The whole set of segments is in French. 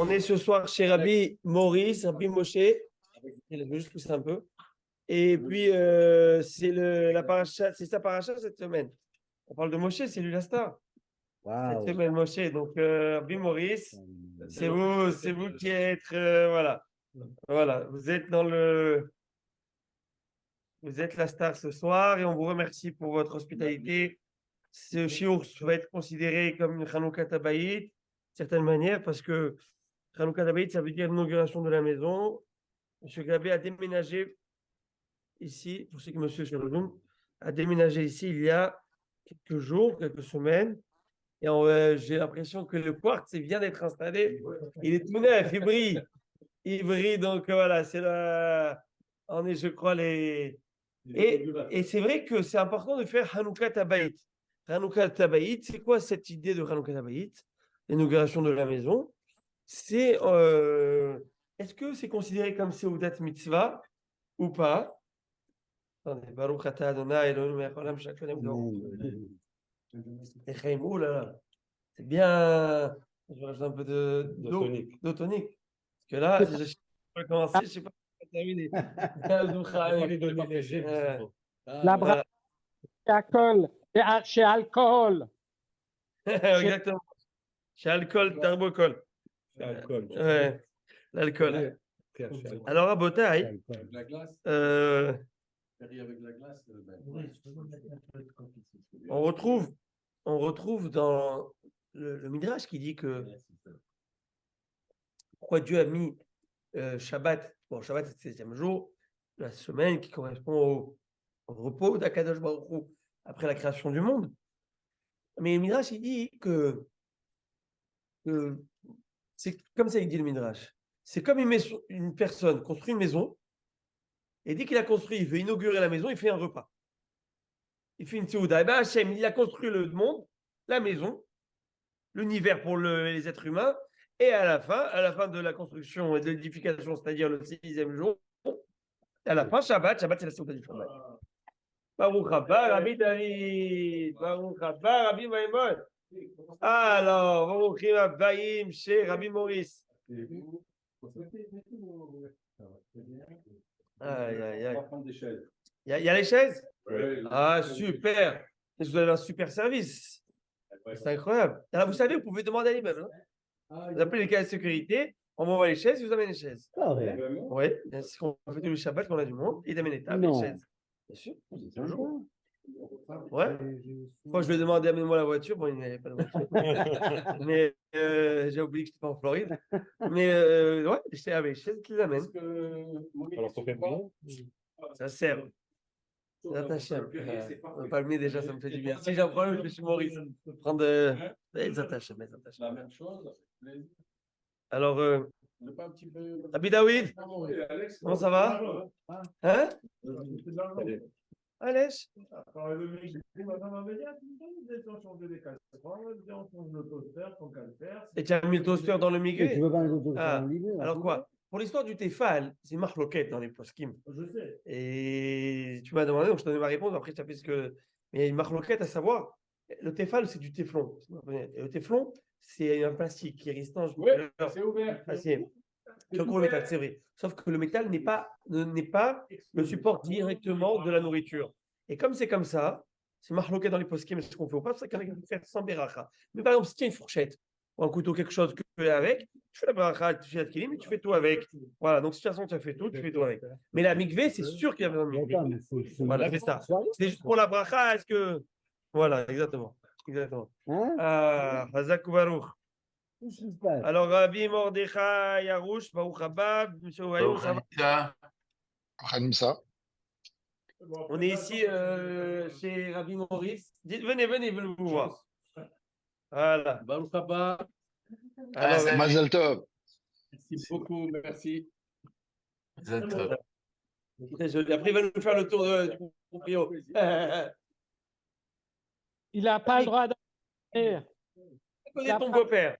On est ce soir chez Rabbi Maurice, Rabbi Moshe. Je vais juste pousser un peu. Et puis, c'est la paracha, c'est sa paracha cette semaine. On parle de Moshe, c'est lui la star. Cette semaine, Moshe. Donc, Rabbi Maurice, c'est vous qui êtes, voilà. Vous êtes vous êtes la star ce soir et on vous remercie pour votre hospitalité. Ce shiur va être considéré comme une Chanukah Tabayit, d'une certaine manière, parce que Chanukah Tabayit, ça veut dire l'inauguration de la maison. M. Gabé a déménagé ici, pour ceux qui me suivent sur le Zoom, a déménagé ici il y a quelques jours, quelques semaines. Et j'ai l'impression que le quartz vient d'être installé. Il est tout neuf, il brille. Il brille, donc voilà, c'est là. On est, je crois, les. Et c'est vrai que c'est important de faire Hanouka Tabaït. Hanouka Tabaït, c'est quoi cette idée de Hanouka Tabaït? L'inauguration de la maison. C'est. Est-ce que c'est considéré comme Seudat Mitzvah ou pas? Attendez, Baruch Ata Adonai Elohim Melech Haolam She'akol Echaim, oh là là, c'est bien. Je vais rajouter un peu d'eau tonique. Parce que là, déjà, je sais pas commencer, je ne sais pas comment terminer. La brasse chez alcool. Exactement. Chez alcool, tarbocol. Ouais, l'alcool. Alors, à Botaï, on retrouve dans le Midrash qui dit que pourquoi Dieu a mis Shabbat. Bon, Shabbat, c'est le 16e jour de la semaine qui correspond au repos d'Akadosh Baruch Hu après la création du monde. Mais le Midrash, il dit que c'est comme ça, il dit le Midrash. C'est comme une personne construit une maison et dès qu'il a construit, il veut inaugurer la maison, il fait un repas. Il fait une théouda. Et bien Hachem, il a construit le monde, la maison, l'univers pour les êtres humains. Et à la fin de la construction et de l'édification, c'est-à-dire le 6e jour, à la fin, Shabbat, c'est la Seuda du Shabbat. Baruch haba, Rabbi David. Baruch haba, Rabbi Maimon. Alors, Baruchim Abbaim chez Rabbi Maurice. Aïe, aïe, aïe. Il y a les chaises? Ah, super. Vous avez un super service. C'est incroyable. Alors, vous savez, vous pouvez demander à l'immeuble. Vous appelez les cas de sécurité, on m'envoie les chaises, vous amènez les chaises. Oui, c'est ce qu'on fait tous les Shabbats quand on a du monde, il amène les tables et les chaises. Bien sûr, toujours. Ouais. Moi, je vais demander, amène-moi la voiture. Bon, il n'y avait pas de voiture. Mais j'ai oublié que je n'étais pas en Floride. Mais ouais, j'étais avec les chaises qui les amènent. Alors, ça fait bon. Ça sert. Zatashem. On va palmer déjà, ça me fait du bien. Si j'ai un problème, je suis Maurice. Prendre Zatashem. La même chose. Alors, Rabbi David, comment ça va? Hein? Allez. Et tu as mis le toaster dans le migré? Alors quoi? Pour l'histoire du Tefal, c'est marloquette dans les poskim. Je sais. Et tu m'as demandé, donc je t'ai donné ma réponse. Après, tu as fait ce que. Mais il y a une marloquette à savoir. Le Tefal, c'est du téflon. Et le téflon, c'est un plastique qui est résistant. Oui, c'est ouvert. C'est le métal, c'est vrai. Sauf que le métal n'est pas le support directement de la nourriture. Et comme c'est comme ça, c'est marloqué dans les poskim, ce qu'on fait ou pas, c'est qu'on peut faire sans beracha. Mais par exemple, si tu as une fourchette ou un couteau, quelque chose que tu fais avec, tu fais la beracha, tu fais la tkilim, mais tu fais tout avec. Voilà, donc de toute façon, tu as fait tout, tu fais tout avec. Mais la mikveh, c'est sûr qu'il y a besoin de mikveh. Voilà, c'est ça. C'est juste pour la bracha, est-ce que. Voilà, exactement. Hazak Baruch. Alors, Rabbi Mordechai Yarouche, Baruch Haba, Monsieur Wayoum, ça va? On est ici chez Rabbi Maurice. Venez vous voir. Voilà. Baruch haba. Alors, Mazel Tov. Merci beaucoup, merci. très joli. Après, il va nous faire le tour du proprio. Il n'a pas le droit d'aller. Connais ton beau-père.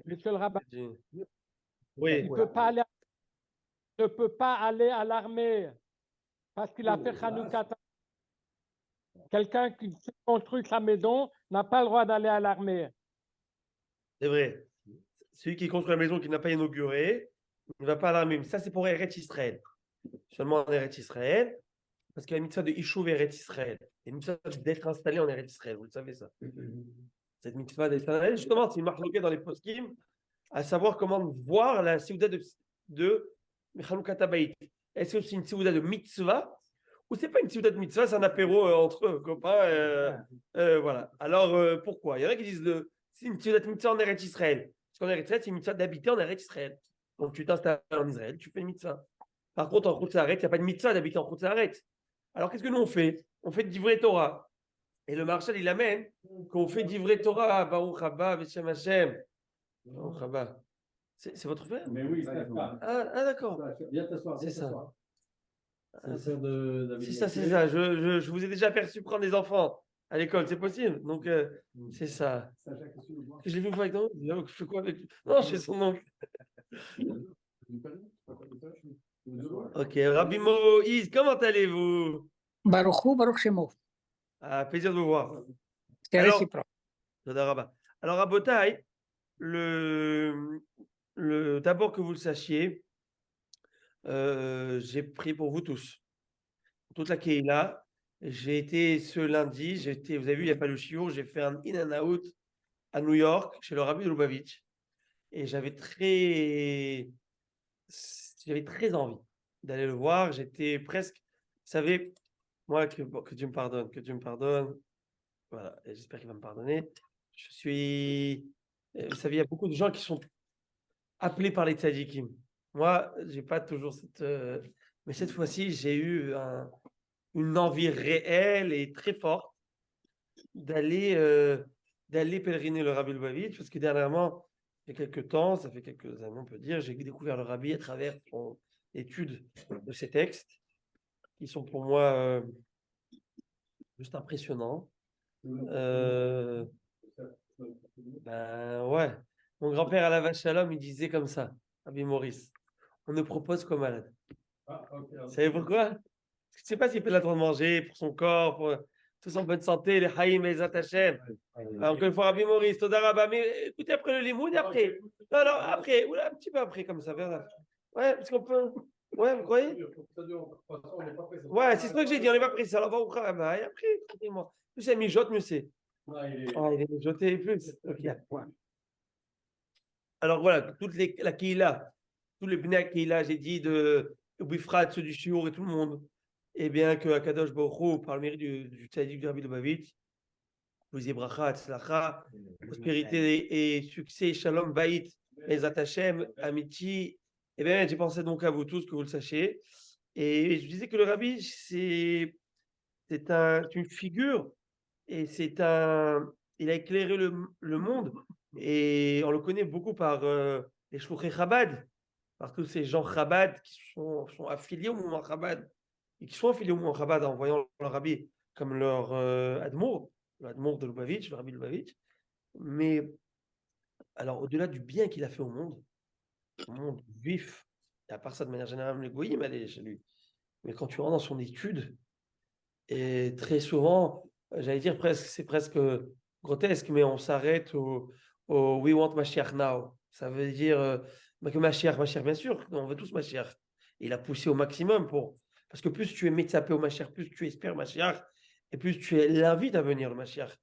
Monsieur le rabbin. Oui. Il ne peut pas aller à l'armée parce qu'il a fait Hanouka. Quelqu'un qui construit sa maison n'a pas le droit d'aller à l'armée. C'est vrai. celui qui construit la maison qui n'a pas inauguré, il ne va pas à l'armée. Mais ça, c'est pour Eretz Israël. Seulement en Eretz Israël, parce qu'il y a une mitzvah de Ishuv Eretz Israël. Il y a une mitzvah d'être installé en Eretz Israël, vous le savez ça. Cette mitzvah d'être installé, justement, c'est une marque dans les poskim, à savoir comment voir la Seuda de Chanukah Tabaït. Est-ce que c'est une Seuda de mitzvah ou c'est pas une Seuda de mitzvah, c'est un apéro entre copains. Voilà. Alors, pourquoi? Il y en a qui disent c'est une Seuda de mitzvah en Eretz Israël. Parce qu'en Eretz Israël, c'est une mitzvah d'habiter en Eretz Israël. Donc, tu t'installes en Israël, tu fais une mitzvah. Par contre, en Chutz La'aretz, il n'y a pas de mitzvah d'habiter en Chutz La'aretz. Alors, qu'est-ce que nous on fait? On fait d'Ivrei Torah. Et le Marshal, il amène qu'on fait d'Ivrei Torah, Baruch Haba, Beshem Hashem. Baruch Haba. C'est votre frère? Mais oui, c'est ça. Ah, d'accord. Viens t'asseoir. C'est ça. C'est le frère de David. C'est ça, c'est ça. Je vous ai déjà aperçu prendre des enfants à l'école, c'est possible. Donc, c'est ça. Je l'ai vu une fois avec ton oncle. Je fais quoi avec lui? Non, je fais son oncle. Ok, Rabbi Moïse, comment allez-vous? Baruchou, Baruch Shemo. Plaisir de vous voir. C'est Alors- réciproque. Toda Rabba. Alors, à Botaï, d'abord que vous le sachiez, j'ai prié pour vous tous, toute la Keïla. J'ai été ce lundi, vous avez vu, il n'y a pas le shiur, j'ai fait un in and out à New York, chez le Rabbi de Lubavitch. Et j'avais très envie d'aller le voir. J'étais presque, vous savez, moi, que Dieu me pardonne, que Dieu me pardonne. Voilà, et j'espère qu'il va me pardonner. Vous savez, il y a beaucoup de gens qui sont appelés par les tzadikim. Moi, j'ai pas toujours mais cette fois-ci, j'ai eu une envie réelle et très forte d'aller pèleriner le Rabbi Lubavitch, parce que dernièrement, il y a quelques temps, ça fait quelques années, on peut dire, j'ai découvert le Rabbi à travers son étude de ces textes, qui sont pour moi juste impressionnants. Ben ouais, mon grand-père à la vache à l'homme, il disait comme ça, Rabbi Maurice, on ne propose qu'aux malades. Vous savez pourquoi? Parce que je ne sais pas s'il fait la droit de manger pour son corps, pour tout en bonne santé, les haïm et les attachés. Encore une fois, Rabbi Maurice, Toda Rabba, mais écoutez après le limoud et après. Non, après, ou un petit peu après, comme ça, vers là. Ouais, parce qu'on peut. Ouais, vous croyez? Ouais, c'est ce que j'ai dit, on n'est pas pressé. Alors, va au travail, et après, tranquillement. Plus c'est mijote, mieux c'est. Il est mijoté plus. Ok. Alors voilà, la Kihila, tous les Bnei Kihila, j'ai dit de Bifrat, ceux du Shiur et tout le monde, et bien que Akadosh Baruch Hu, par le mérite du Tzadik du Rabbi Lubavitch, vous ayez bracha, tzlacha, prospérité et succès, shalom, baït, les attachem, amitié. Eh bien, j'ai pensé donc à vous tous, que vous le sachiez. Et je disais que le Rabbi, c'est une figure et il a éclairé le monde. Et on le connaît beaucoup par les Shluchei Chabad, par tous ces gens Chabad qui sont affiliés au mouvement Chabad et qui sont affiliés au mouvement Chabad en voyant leur Rabbi comme leur Admour, l'Admour de Lubavitch, le Rabbi Lubavitch. Mais alors, au-delà du bien qu'il a fait au monde juif, et à part ça, de manière générale, le Goïm allait chez lui. Mais quand tu rentres dans son étude, et très souvent, j'allais dire presque, c'est presque grotesque, mais on s'arrête au We want Mashiach now. Ça veut dire que Mashiach, bien sûr, on veut tous Mashiach. Il a poussé au maximum parce que plus tu es métzapé au Mashiach, plus tu espères Mashiach, et plus tu l'invites à venir le Mashiach.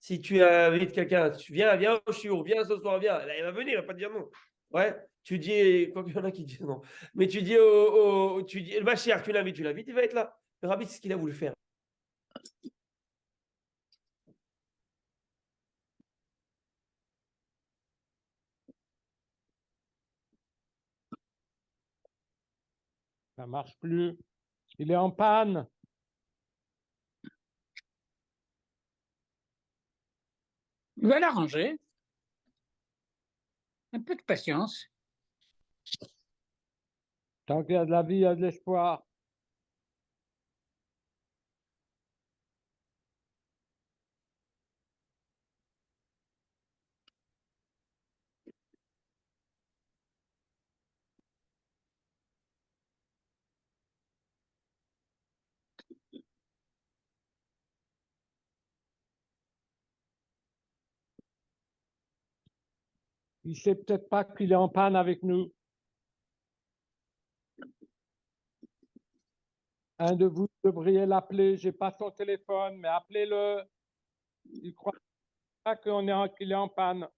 Si tu invites quelqu'un, viens au shiur, viens ce soir, viens, là, il va venir, il va pas te dire non. Ouais, tu dis, quoi qu'il y en a qui disent non, mais tu dis, tu dis le Mashiach, tu l'invites, il va être là. Le Rabbi, c'est ce qu'il a voulu faire. Ça ne marche plus. Il est en panne. Je vais l'arranger. Un peu de patience. Tant qu'il y a de la vie, il y a de l'espoir. Il sait peut-être pas qu'il est en panne avec nous. Un de vous devriez l'appeler. J'ai pas son téléphone, mais appelez-le. Il croit pas qu'il est en panne.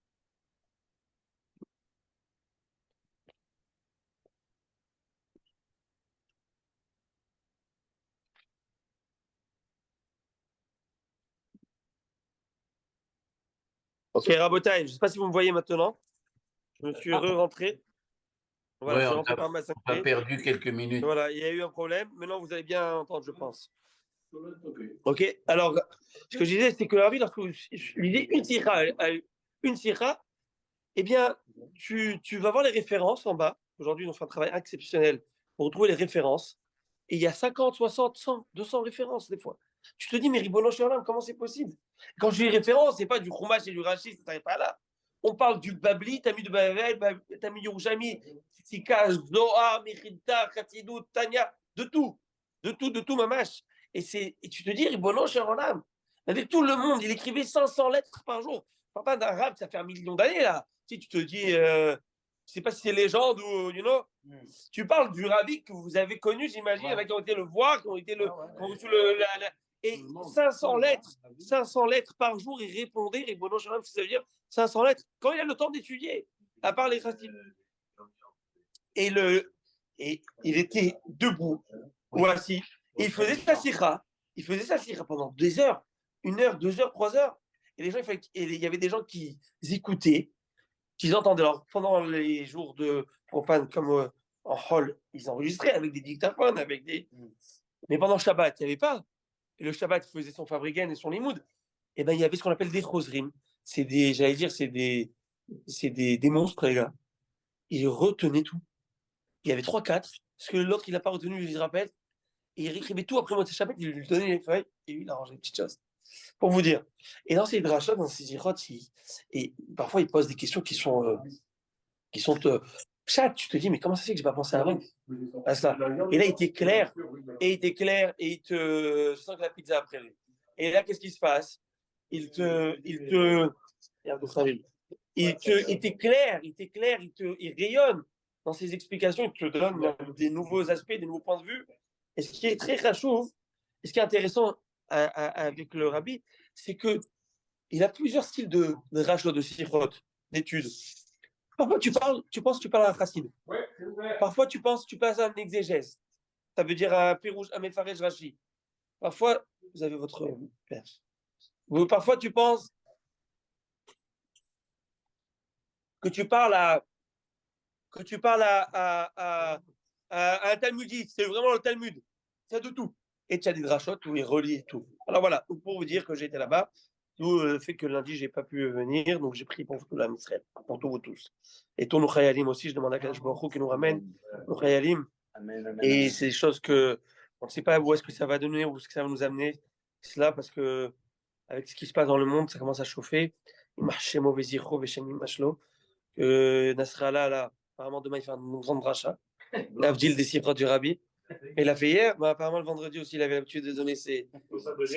Ok, Rabotai, je ne sais pas si vous me voyez maintenant. Je me suis re-rentré. Voilà, Ouais, je suis on rentré t'a par ma on t'a perdu quelques minutes. Voilà, il y a eu un problème. Maintenant, vous allez bien entendre, je pense. Ok, alors, ce que je disais, c'est que la vie, lorsque vous lisez une sira, eh bien, tu vas voir les références en bas. Aujourd'hui, on fait un travail exceptionnel pour retrouver les références. Et il y a 50, 60, 100, 200 références des fois. Tu te dis, mais Ribono Shalom, comment c'est possible? Quand je dis référence, c'est pas du Chumash et du Rashi, ça n'arrive pas là. On parle du Babli, Tami de Bavel, Tami Yerushalmi, Tzika, Zohar, Mechilta, Khatidou, Tanya, de tout. De tout, mamash. Et tu te dis, Ribono Shalom, avec tout le monde, il écrivait 500 lettres par jour. Papa d'un rap, ça fait 1 million d'années là. Tu te dis, je sais pas si c'est légende ou, tu parles du rabbi que vous avez connu, j'imagine, avec qui ont été le voir, qui ont été qui ont reçu et 500 lettres par jour, il répondait, et bon, ça veut dire 500 lettres, quand il a le temps d'étudier, à part les chassidus. Et il était debout ou assis, et il faisait sa sikha pendant 2 heures, 1 heure, 2 heures, 3 heures. Et les gens, il y avait des gens qui écoutaient, qui entendaient. Alors, pendant les jours de profane, comme en hall, ils enregistraient avec des dictaphones, mais pendant le Shabbat, il n'y avait pas. Et le Shabbat faisait son fabrigen et son limoud. Et ben, il y avait ce qu'on appelle des chosrim. C'est des monstres, les gars. Ils retenaient tout. Il y avait 3-4, parce que l'autre, il n'a pas retenu, je rappelle. Et il réécrivait tout après moi, Shabbat, il lui donnait les feuilles, et lui, il a rangé une petite chose. Pour vous dire. Et dans ces drachot, dans ces irots, et parfois, ils posent des questions qui sont chat, tu te dis, mais comment ça se fait que j'ai pas pensé avant à ça? Et là, il était clair, et je sens que la pizza a prévu. Et là, qu'est-ce qui se passe? Il rayonne dans ses explications, il te donne des nouveaux aspects, des nouveaux points de vue. Et ce qui est très rachou, et ce qui est intéressant avec le rabbi, c'est que il a plusieurs styles de rachot, de sirot, d'études. Parfois, tu penses que tu parles à un chassid. Ouais, parfois, tu passes à un exégèse. Ça veut dire un Pirouj, un Mefarej Rashi. Parfois, vous avez votre perche. Parfois, tu penses que tu parles à un Talmudiste. C'est vraiment le Talmud. C'est de tout. Et tu as des drachotes où il relie tout. Alors voilà, pour vous dire que j'ai été là-bas. D'où le fait que lundi, je n'ai pas pu venir, donc j'ai pris pour tout l'Amisraël, pour tous vous tous. Et tous nos Chayalim aussi, je demande à Kadosh Baruch Hu qui nous ramène nos Chayalim. Et c'est des choses que on ne sait pas où est-ce que ça va donner, où est-ce que ça va nous amener. C'est là parce que, avec ce qui se passe dans le monde, ça commence à chauffer. Nasrallah, là, apparemment, demain, il fait une grande rachat. L'Avdil des Sifra du Rabbi. Il l'a fait hier, mais apparemment le vendredi aussi, il avait l'habitude de donner ses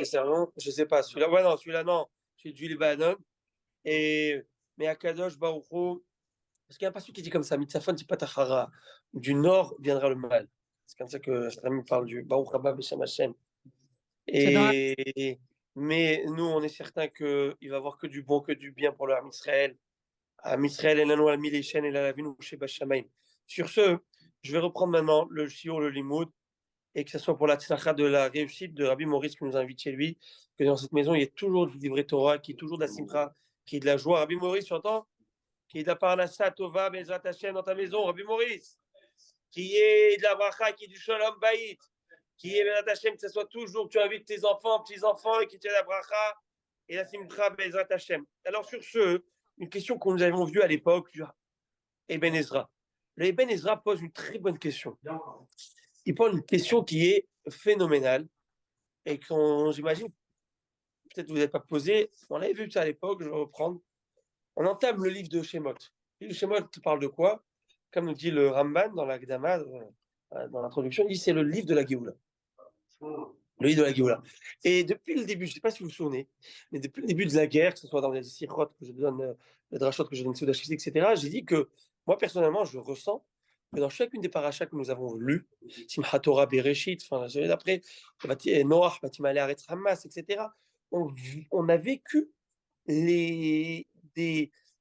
sermons. Je sais pas, celui-là, non. Celui du Libanon. Mais à Kadosh, Baruch Hu, parce qu'il y a un passage qui dit comme ça, Mitzafon Tipatachara, du nord viendra le mal. C'est comme ça que Shlomo parle du Baruch Rabba Beshem Hashem. Mais nous, on est certain qu'il va y avoir que du bon, que du bien pour le Ham Israël. Ham Israël, et Nano Almi Lechen, et la Lavinu chez Bashamaim. Sur ce, je vais reprendre maintenant le shiur, le limoud, et que ce soit pour la tzlacha de la réussite de Rabbi Maurice qui nous invite chez lui, que dans cette maison, il y ait toujours du livret Torah, qu'il y ait toujours de la simcha, qu'il y ait de la joie. Rabbi Maurice, tu entends? Qu'il y ait de la parnassa tova, Bezrat Hashem dans ta maison, Rabbi Maurice. Qu'il y ait de la bracha, qu'il y ait du shalom baït. Qu'il y ait Bezrat Hashem, que ce soit toujours, que tu invites tes enfants, petits-enfants, et qu'il y ait la bracha et la simcha, Bezrat Hashem. Alors sur ce, une question que nous avons vue à l'époque, Eben Ezra. Le Eben Ezra pose une très bonne question. Il pose une question qui est phénoménale et qu'on, j'imagine, peut-être vous n'avez pas posé. On l'avait vu ça à l'époque, je vais reprendre. On entame le livre de Shemot. Le livre de Shemot parle de quoi? Comme nous dit le Ramban dans la Gdama, dans l'introduction, il dit c'est le livre de la Géoula. Le livre de la Géoula. Et depuis le début, je ne sais pas si vous vous souvenez, mais depuis le début de la guerre, que ce soit dans les sirotes que je donne, les drachot que je donne sous d'Achis, etc., j'ai dit que moi, personnellement, je ressens que dans chacune des parachas que nous avons lues, Simchat Torah, Bereshit, enfin, la semaine d'après, Noach, Batimale, Aretz Hamas, etc., on a vécu les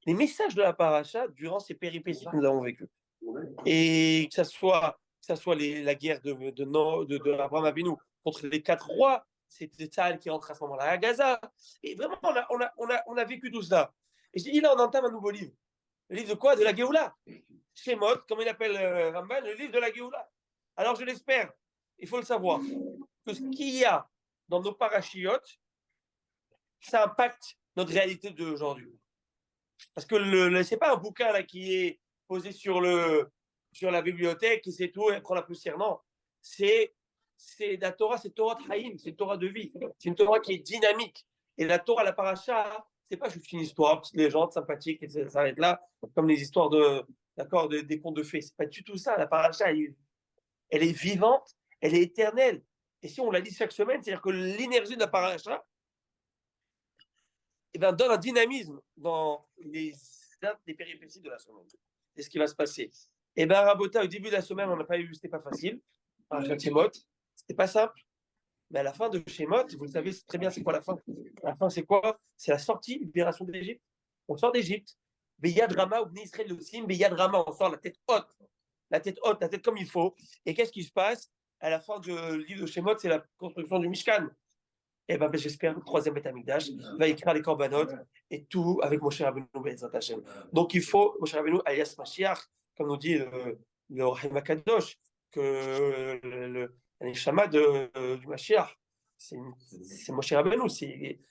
messages de la paracha durant ces péripéties que nous avons vécues. Et que ça soit la guerre de Abraham Avinu contre les 4 rois, c'était Tzahal qui rentre à ce moment-là à Gaza. Et vraiment, on a vécu tout ça. Et je dis, là, on entame un nouveau livre. Le livre de quoi? De la Géoula. Shemot, comme il appelle Ramban, le livre de la Géoula. Alors, je l'espère, il faut le savoir, que ce qu'il y a dans nos parachiotes, ça impacte notre réalité d'aujourd'hui. Parce que ce n'est pas un bouquin là, qui est posé sur la bibliothèque et c'est tout, et prend la poussière. Non, c'est la Torah, c'est Torah de Haïm, c'est Torah de vie. C'est une Torah qui est dynamique. Et la Torah, la paracha, c'est pas juste une histoire, petite légende sympathique, et ça s'arrête là, comme les histoires des contes de fées. C'est pas du tout ça. La paracha, elle est vivante, elle est éternelle. Et si on la lit chaque semaine, c'est-à-dire que l'énergie de la paracha, donne un dynamisme dans les péripéties de la semaine. C'est ce qui va se passer. Et bien, Rabota, au début de la semaine, on n'a pas eu, c'était pas facile. Shemot, c'était pas simple. Mais à la fin de Shemot, vous le savez très bien, c'est quoi la fin? La fin, c'est quoi? C'est la sortie, libération d'Égypte. On sort d'Égypte. Beyad Rama, ou Bnei Israël le Sim, Beyad Rama, on sort la tête haute. La tête haute, la tête comme il faut. Et qu'est-ce qui se passe? À la fin du livre de Shemot, c'est la construction du Mishkan. Et ben, j'espère que le troisième Beth Amikdash va écrire les korbanot et tout avec Moshe Rabbeinu Be'ezrat Hashem. Donc il faut Moshe Rabbeinu alias Mashiach, comme nous dit le Rahim Akadosh, que le Neshama du Mashiach, c'est Moshe Rabbeinu.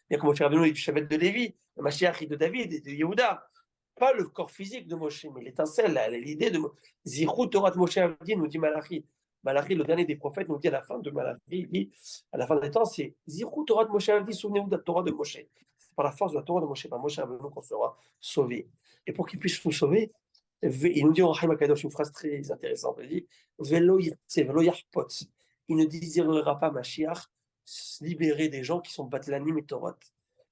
Bien que Moshe Rabbeinu est du Shevet de Lévi, le Mashiach est de David et de Yehuda. Pas le corps physique de Moshe, mais l'étincelle, l'idée de Zichut Torah de Moshe Rabbeinu, nous dit Malachi. Malachi, le dernier des prophètes, nous dit à la fin de Malachi, il dit, à la fin des temps, c'est Zichut Torah de Moshe Rabbeinu, souvenez-vous de la Torah de Moshe. C'est par la force de la Torah de Moshe, par Moshe Rabbeinu qu'on sera sauvé. Et pour qu'il puisse nous sauver, il nous dit en Chaim Akadosh une phrase très intéressante. Il dit Velo yarpot. Il ne désirera pas Mashiach libérer des gens qui sont batlanim et Torah,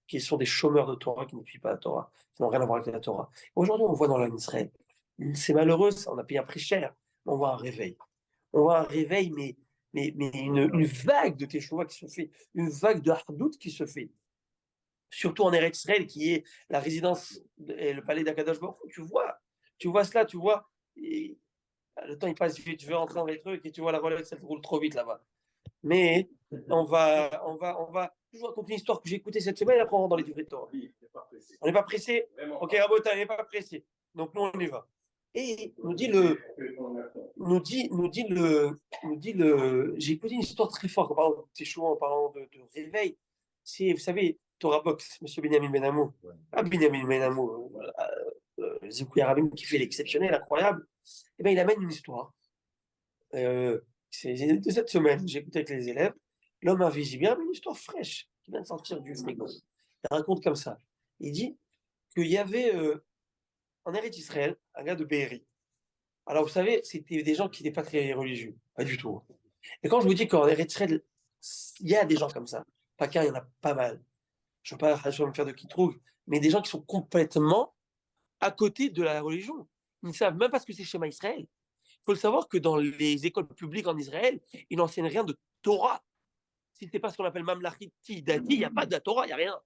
qui sont des chômeurs de Torah, qui ne suivent pas la Torah, qui n'ont rien à voir avec la Torah. Aujourd'hui, on voit dans l'homme Israël, c'est malheureux, on a payé un prix cher, mais on voit un réveil. On voit un réveil, mais une vague de teshuva qui se fait, une vague de hardout qui se fait. Surtout en Eretz Israël, qui est la résidence et le palais d'Akadosh Baruch Hu. Tu vois cela, tu vois. Et le temps il passe vite, tu veux rentrer dans les trucs et tu vois la Rolex, elle roule trop vite là-bas. Mais on va. Je vous raconte une histoire que j'ai écoutée cette semaine, après on rentre dans les livrets de Torah. On n'est pas pressé. Ok, Rabota, on n'est pas pressé. Donc nous on y va. Et j'ai écouté une histoire très forte en parlant de Teshuva, en parlant de réveil. C'est, vous savez, Torah Box, M. Binyamin Benamou. Ah, Binyamin Benamou, Zikouya Rabin qui fait l'exceptionnel, incroyable. Et bien, il amène une histoire. C'est de cette semaine, j'ai écouté avec les élèves. L'homme invisible, une histoire fraîche qui vient de sortir du frigo. Il raconte comme ça. Il dit qu'il y avait en Eretz Israël un gars de Be'eri. Alors, vous savez, c'était des gens qui n'étaient pas très religieux. Pas du tout. Et quand je vous dis qu'en Eretz Israël, il y a des gens comme ça, pas qu'un, il y en a pas mal. Je ne veux pas me faire de qui trouve, mais des gens qui sont complètement à côté de la religion. Ils ne savent même pas ce que c'est Shema Israël. Il faut le savoir que dans les écoles publiques en Israël, ils n'enseignent rien de Torah. Si ce n'est pas ce qu'on appelle Mamlachiti Dati, il n'y a pas de la Torah, il n'y a rien.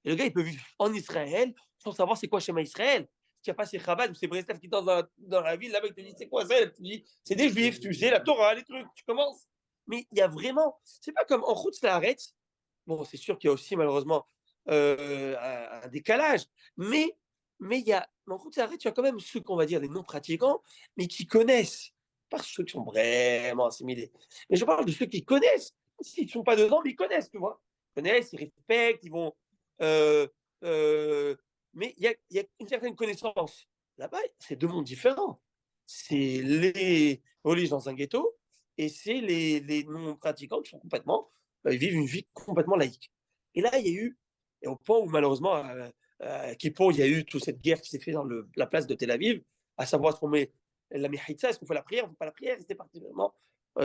Et le gars, il peut vivre en Israël sans savoir c'est quoi Shema Israël. Il n'y a pas ces Chabad ou ces Breslev qui dansent dans la ville, là-bas, ils te disent c'est quoi ça? Tu dis c'est des Juifs, tu sais, la Torah, les trucs, tu commences. Mais il y a vraiment, c'est pas comme en Chutz Laaretz. Bon, c'est sûr qu'il y a aussi malheureusement un décalage, mais il y a, en Chutz Laaretz, tu as quand même ceux qu'on va dire des non-pratiquants, mais qui connaissent. Pas ceux qui sont vraiment assimilés. Mais je parle de ceux qui connaissent. S'ils ne sont pas dedans, mais ils connaissent, tu vois. Ils connaissent, ils respectent, ils vont. Mais il y a une certaine connaissance. Là-bas, c'est deux mondes différents. C'est les religieux dans un ghetto et c'est les non-pratiquants qui sont complètement, ils vivent une vie complètement laïque. Et là, il y a eu, et au point où malheureusement, à Kippour, il y a eu toute cette guerre qui s'est faite dans la place de Tel Aviv, à savoir est-ce qu'on met la Mechitza, est-ce qu'on fait la prière, on ne fait pas la prière, c'était particulièrement,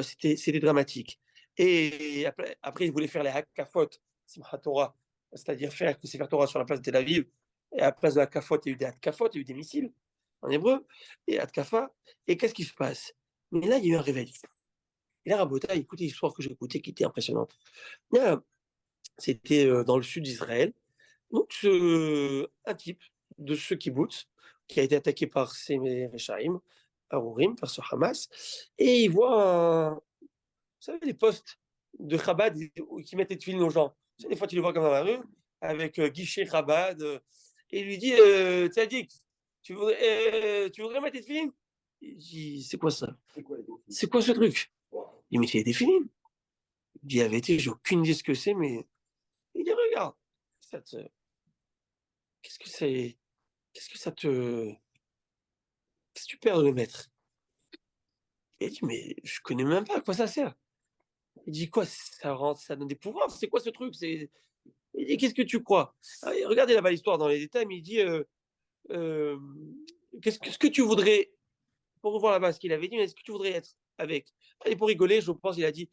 c'était dramatique. Et après, il voulait faire les Hakafot, Simchat Torah, c'est-à-dire faire que Sefer Torah sur la place de Tel Aviv. Et à la place de Hakafot, il y a eu des Hakafot, il y a eu des missiles en hébreu, et Hatkafa. Et qu'est-ce qui se passe? Mais là, il y a eu un réveil. Et là, Rabota, écoutez l'histoire que j'ai écoutée qui était impressionnante. Là, c'était dans le sud d'Israël. Donc, un type de ce kibbutz qui a été attaqué par ces Rechaim, Arourim, par ce Hamas, et il voit, vous savez, les postes de Chabad qui mettent des tefilines aux gens. Des fois, tu les vois comme dans la rue, avec guichet Chabad, et il lui dit Tzadik, tu voudrais mettre des tefilines? Il dit c'est quoi ça? C'est quoi ce truc? Il dit mais c'est des tefilines. Il dit la vérité, j'ai aucune idée ce que c'est, mais il dit regarde, qu'est-ce que c'est? Qu'est-ce que ça te. Qu'est-ce que tu perds de le mettre? Il dit, mais je connais même pas à quoi ça sert. Il dit, quoi? Ça donne des pouvoirs? C'est quoi ce truc? Il dit, qu'est-ce que tu crois? Regardez là-bas l'histoire dans les détails, mais il dit, qu'est-ce que tu voudrais, pour revoir là-bas ce qu'il avait dit, mais est-ce que tu voudrais être avec? Et pour rigoler, je pense, il a dit,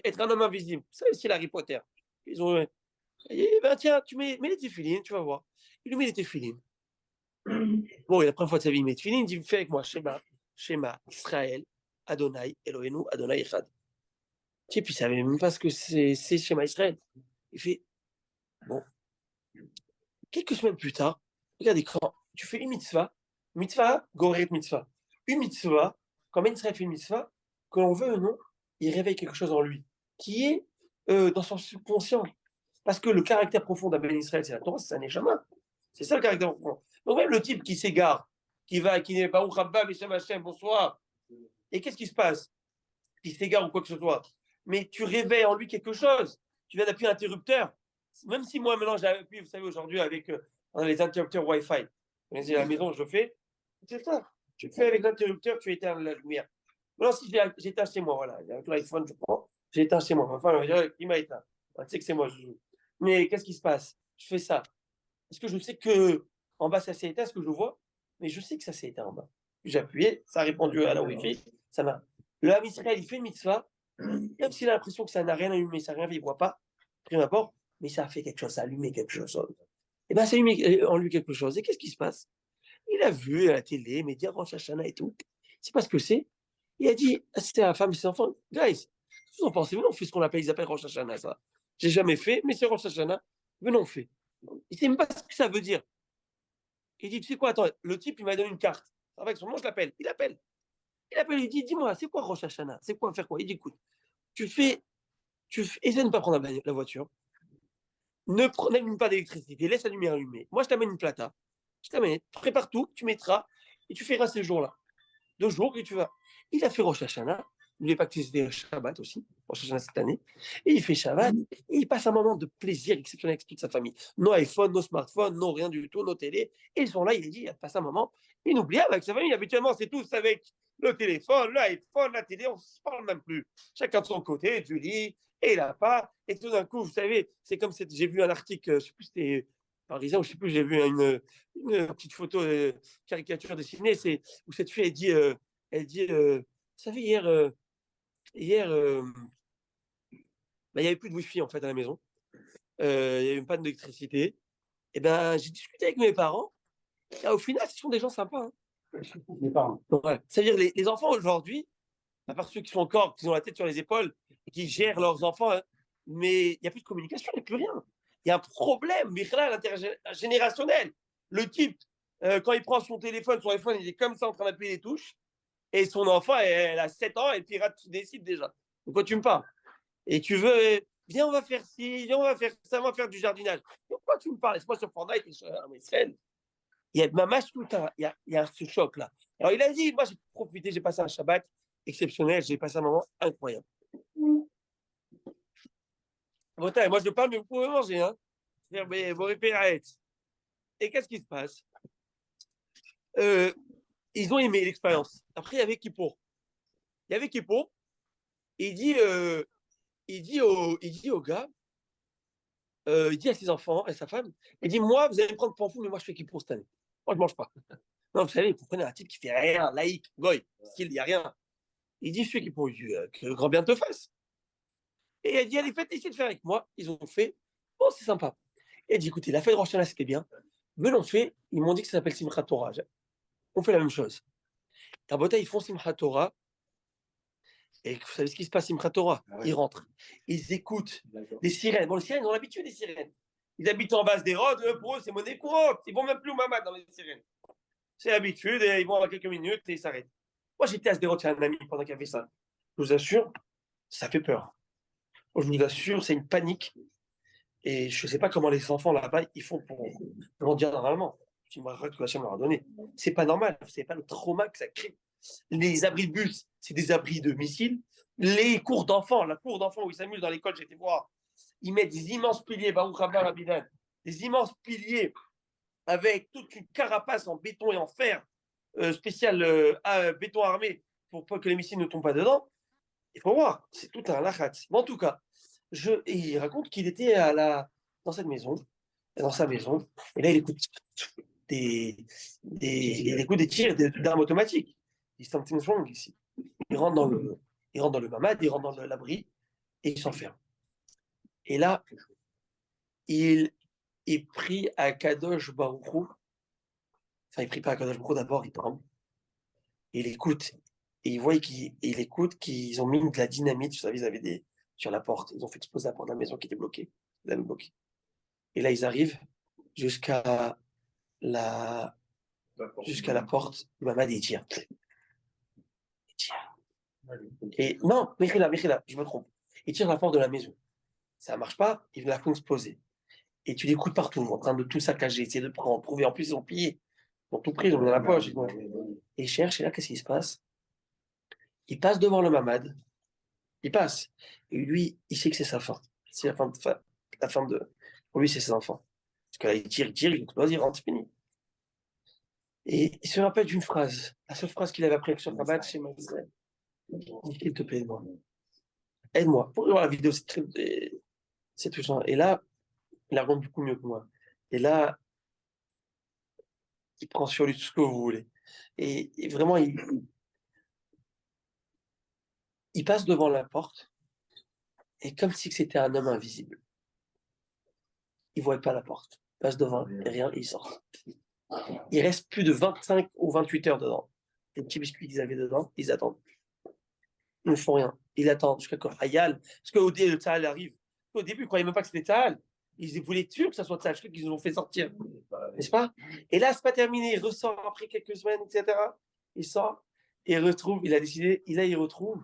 être un homme invisible. Ça, c'est Harry Potter. Ils ont. Il dit, ben tiens, mets les téfilines, tu vas voir. Il lui met les téfilines. Bon, et la première fois de sa vie, il met téfilines, il dit, fais avec moi, Shema, Israël, Adonai, Eloheinu, Adonai Echad. Et puis, il ne savait même pas ce que c'est Shema Israël. Il fait, bon, quelques semaines plus tard, regardez, quand tu fais une mitzvah, goret mitzvah. Une mitzvah, quand Ben Israël fait une mitzvah, que l'on veut ou non, il réveille quelque chose en lui, qui est dans son subconscient. Parce que le caractère profond d'Aben Israël, c'est la Torah, c'est un Neshama. C'est ça le caractère profond. Donc même le type qui s'égare, qui n'est pas ou Rabba, Beshem Hashem, bonsoir. Et qu'est-ce qui se passe? Il s'égare ou quoi que ce soit. Mais tu réveilles en lui quelque chose. Tu viens d'appuyer un interrupteur. Même si moi, maintenant, j'ai appuyé, vous savez, aujourd'hui, avec les interrupteurs Wi-Fi. Vous à la maison, je fais. C'est ça. Tu fais avec l'interrupteur, tu éteins la lumière. Maintenant, si j'éteins chez moi, voilà. Avec l'iPhone, je prends, j'éteins chez moi. Enfin, il m'a éteint. Tu sais que c'est moi, je joue. Mais qu'est-ce qui se passe? Je fais ça. Est-ce que je sais que en bas, ça s'est éteint, ce que je vois? Mais je sais que ça s'est éteint en bas. J'ai appuyé, ça a répondu à la Wi-Fi, ça m'a. Le Ham Israël, il fait une mitzvah, même s'il a l'impression que ça n'a rien allumé, ça n'a rien fait, il ne voit pas, prime abord, mais ça a fait quelque chose, ça a allumé quelque chose. Et bien, ça a allumé en lui quelque chose. Et qu'est-ce qui se passe? Il a vu à la télé, médias, Rosh Hashanah et tout. C'est pas ce que c'est. Il a dit, c'était à la femme et ses enfants, guys, vous en pensez, venez, on fait ce qu'on appelle, ils appellent Rosh Hashanah, ça. J'ai jamais fait, mais c'est Rosh Hashanah, venez, on fait. Il ne sait même pas ce que ça veut dire. Il dit, tu sais quoi, attends, le type, il m'a donné une carte. Avec son nom, je l'appelle. Il appelle, il dit, dis-moi, c'est quoi Rosh Hashanah? C'est quoi faire quoi? Il dit, écoute, essaie de ne pas prendre la voiture. N'allume pas d'électricité, laisse la lumière allumée. Moi, je t'amène une plata. Je t'amène, prépare tout, tu mettras, et tu feras ces jours-là. 2 jours, et tu vas. Il a fait Rosh Hashanah. N'oubliez pas que c'était Shabbat aussi, Rosh Hashanah cette année. Et il fait Shabbat, et il passe un moment de plaisir exceptionnel avec toute sa famille. No iPhone, no smartphone, no rien du tout, no télé. Et ils sont là, il a dit, il passe un moment inoubliable avec sa famille. Habituellement, c'est tous avec le téléphone, l'iPhone, la télé, on ne se parle même plus. Chacun de son côté, du lit, et il n'a pas. Et tout d'un coup, vous savez, c'est comme j'ai vu un article, je ne sais plus, c'était parisien, ou je ne sais plus, j'ai vu une petite photo, caricature dessinée, où cette fille, elle dit, vous savez, hier, il n'y avait plus de Wi-Fi en fait à la maison. Il y avait une panne d'électricité. Et ben, j'ai discuté avec mes parents. Et au final, ce sont des gens sympas. Hein. Mes parents. Ouais. C'est-à-dire les enfants aujourd'hui, à part ceux qui ont la tête sur les épaules et qui gèrent leurs enfants, hein, mais il n'y a plus de communication, il n'y a plus rien. Il y a un problème, intergénérationnel. Le type, quand il prend son téléphone, il est comme ça en train d'appuyer les touches. Et son enfant, elle a 7 ans, elle pirate des sites déjà. De quoi tu me parles? Et tu veux, viens, on va faire ci, viens, on va faire ça, on va faire du jardinage. Pourquoi tu me parles? Laisse-moi sur Fortnite et sur MSN. Il y a ma mâche tout le temps, il y a ce choc-là. Alors il a dit, moi j'ai profité, j'ai passé un Shabbat exceptionnel, j'ai passé un moment incroyable. Moi je parle, mais vous pouvez manger, hein. Mais vous répérez. Et qu'est-ce qui se passe? Ils ont aimé l'expérience. Après, il y avait Kippour. Et il dit au gars, il dit à ses enfants, à sa femme, il dit, moi, vous allez me prendre pour fou, mais moi, je fais Kippour cette année. Moi, je ne mange pas. Non, vous savez, vous prenez un type qui fait rien, laïque, goy, style, il n'y a rien. Il dit, je fais Kippour. Il dit, que le grand bien te fasse. Et elle dit, allez, faites, essayez de faire avec moi. Ils ont fait. Bon, c'est sympa. Et elle dit, écoutez, la fête de Rosh Hashanah, c'était bien. Mais l'on fait, ils m'ont dit que ça s'appelle Simchat Torah. On fait la même chose. Rabota, ils font Simchat Torah. Et vous savez ce qui se passe, Simchat Torah? Ah ouais. Ils rentrent. Ils écoutent D'accord. les sirènes. Bon, les sirènes, ils ont l'habitude des sirènes. Ils habitent en base des rods. Pour eux, c'est monnaie courante. Ils vont même plus au mamad dans les sirènes. C'est l'habitude. Et ils vont à quelques minutes et ils s'arrêtent. Moi, j'étais à Sderot chez un ami pendant qu'il y avait ça. Je vous assure, ça fait peur. Je vous assure, c'est une panique. Et je ne sais pas comment les enfants là-bas, ils font pour grandir normalement. Je me rappelle que Hachem leur a donné. C'est pas normal. Vous savez pas le trauma que ça crée. Les abris de bus, c'est des abris de missiles. Les cours d'enfants, la cour d'enfants où ils s'amusent dans l'école, j'étais voir. Ils mettent des immenses piliers, Baruch Haba Rabidan, des immenses piliers avec toute une carapace en béton et en fer spécial béton armé pour pas que les missiles ne tombent pas dedans. Il faut voir, c'est tout un lachat. Mais en tout cas, et il raconte qu'il était dans cette maison, dans sa maison, et là il écoute il écoute des tirs d'armes automatiques. Il something wrong ici. Il rentre dans le mamad, il rentre dans l'abri et il s'enferme. Et là, il prie à Kadosh Baruch Hu. Enfin, il prie pas à Kadosh Baruch Hu d'abord, il tremble. Et il écoute. Et il écoute qu'ils ont mis de la dynamite, vous savez, ils avaient sur la porte. Ils ont fait exploser la porte de la maison qui était bloquée. Ils l'avaient bloquée. Et là, ils arrivent jusqu'à la porte du mamad et ils tirent. Et non, Michila, je me trompe. Ils tirent la porte de la maison. Ça ne marche pas, ils la font exploser. Et tu l'écoutes partout, en train de tout saccager, essayer de prendre, trouver. En plus, ils ont pillé. Ils ont tout pris, ils ont mis dans la poche. Et ils cherchent, et là, qu'est-ce qui se passe? Il passe devant le mamad. Il passe. Et lui, il sait que c'est sa fin. C'est la fin de. Pour lui, c'est ses enfants. Parce que là, il tire, il explose, il rentre, c'est fini. Et il se rappelle d'une phrase. La seule phrase qu'il avait appris sur Shabbat, c'est Israël. S'il te plaît, aide-moi. Aide-moi. Pour voir la vidéo, c'est touchant. Et là, il la rend beaucoup mieux que moi. Et là, il prend sur lui tout ce que vous voulez. Et vraiment, il passe devant la porte, et comme si c'était un homme invisible. Il ne voit pas la porte. Il passe devant, et rien, et il sort. Il reste plus de 25 ou 28 heures dedans. Les petits biscuits qu'ils avaient dedans, ils attendent. Ils ne font rien. Ils attendent jusqu'à quand Hayal. Parce qu'au début, le Tzahal arrive. Au début, ils ne croyaient même pas que c'était Tzahal. Ils voulaient être sûrs que ça soit Tzahal. Je crois qu'ils nous ont fait sortir. N'est-ce pas? Et là, c'est pas terminé. Il ressort après quelques semaines, etc. Il sort et il retrouve. Il a décidé. Et là, il retrouve.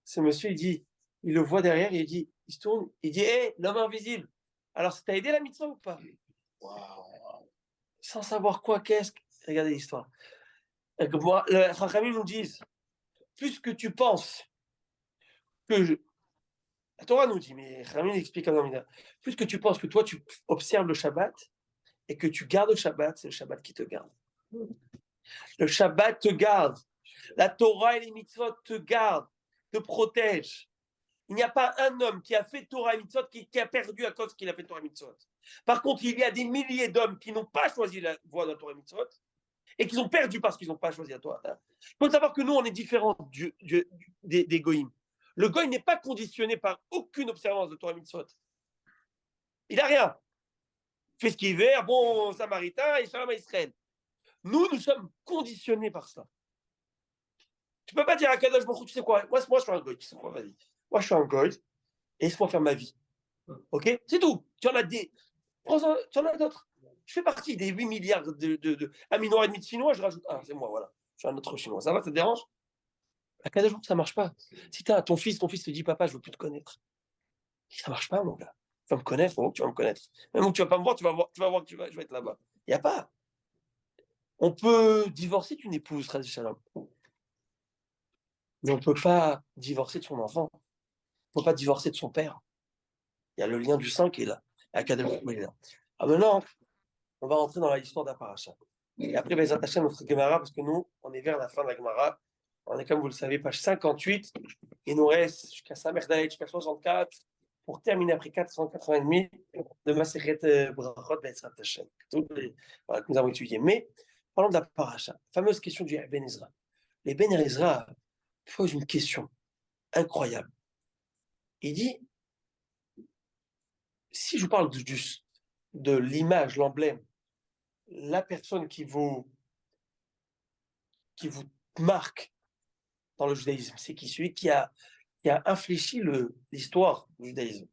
Ce monsieur, il le voit derrière et il se tourne. Il dit, hé, l'homme invisible. Alors, ça t'a aidé la mitzvah ou pas? Wow. Sans savoir quoi, qu'est-ce que. Regardez l'histoire. Moi, les Chachamim nous disent, plus que tu penses que la Torah nous dit, mais Chachamim explique comme ça, plus que tu penses que toi, tu observes le Shabbat et que tu gardes le Shabbat, c'est le Shabbat qui te garde. Le Shabbat te garde. La Torah et les mitzvot te gardent, te protègent. Il n'y a pas un homme qui a fait Torah et mitzvot qui a perdu à cause qu'il a fait Torah et mitzvot. Par contre, il y a des milliers d'hommes qui n'ont pas choisi la voie de la Torah et mitzvot et qui ont perdu parce qu'ils n'ont pas choisi la Torah. Il faut savoir que nous, on est différents des goïms. Le goïm n'est pas conditionné par aucune observance de Torah et mitzvot. Il n'a rien. Il fait ce qu'il veut, un bon samaritain et shalom à Israël. Nous sommes conditionnés par ça. Tu ne peux pas dire à Kadosh Baruch Hu, tu sais quoi, moi je suis un goy, tu sais quoi, vas-y. Moi je suis un goy, et laisse-moi faire ma vie. Ok? C'est tout. Tu en as tu en as d'autres. Je fais partie des 8 milliards de 1,5 million de Chinois, je rajoute un, c'est moi, voilà. Je suis un autre Chinois. Ça va, ça te dérange? À Kadosh Baruch Hu, ça ne marche pas. Si tu as ton fils te dit, papa, je ne veux plus te connaître. Ça ne marche pas, mon gars. Tu vas me connaître, tu vas me connaître. Même où tu ne vas pas me voir, tu vas voir que je vais être là-bas. Il n'y a pas. On peut divorcer d'une épouse, traditionnellement. Mais on ne peut pas divorcer de son enfant. On ne peut pas divorcer de son père. Il y a le lien du sang qui est là. Académiquement, il est là. Alors maintenant, on va rentrer dans l'histoire d'Aparacha. Et après, Bezat Hashem, notre Gemara, parce que nous, on est vers la fin de la Gemara. On est, comme vous le savez, page 58. Il nous reste jusqu'à Samerdaï, jusqu'à 64, pour terminer après 480 de Maseret Brachot Bezat Hashem. Voilà, que nous avons étudié. Mais, parlons de la Paracha. Fameuse question du Ben Ezra. Les Ben Ezra posent une question incroyable. Il dit, si je vous parle de l'image, l'emblème, la personne qui vous marque dans le judaïsme, c'est qui? Celui qui a infléchi l'histoire du judaïsme.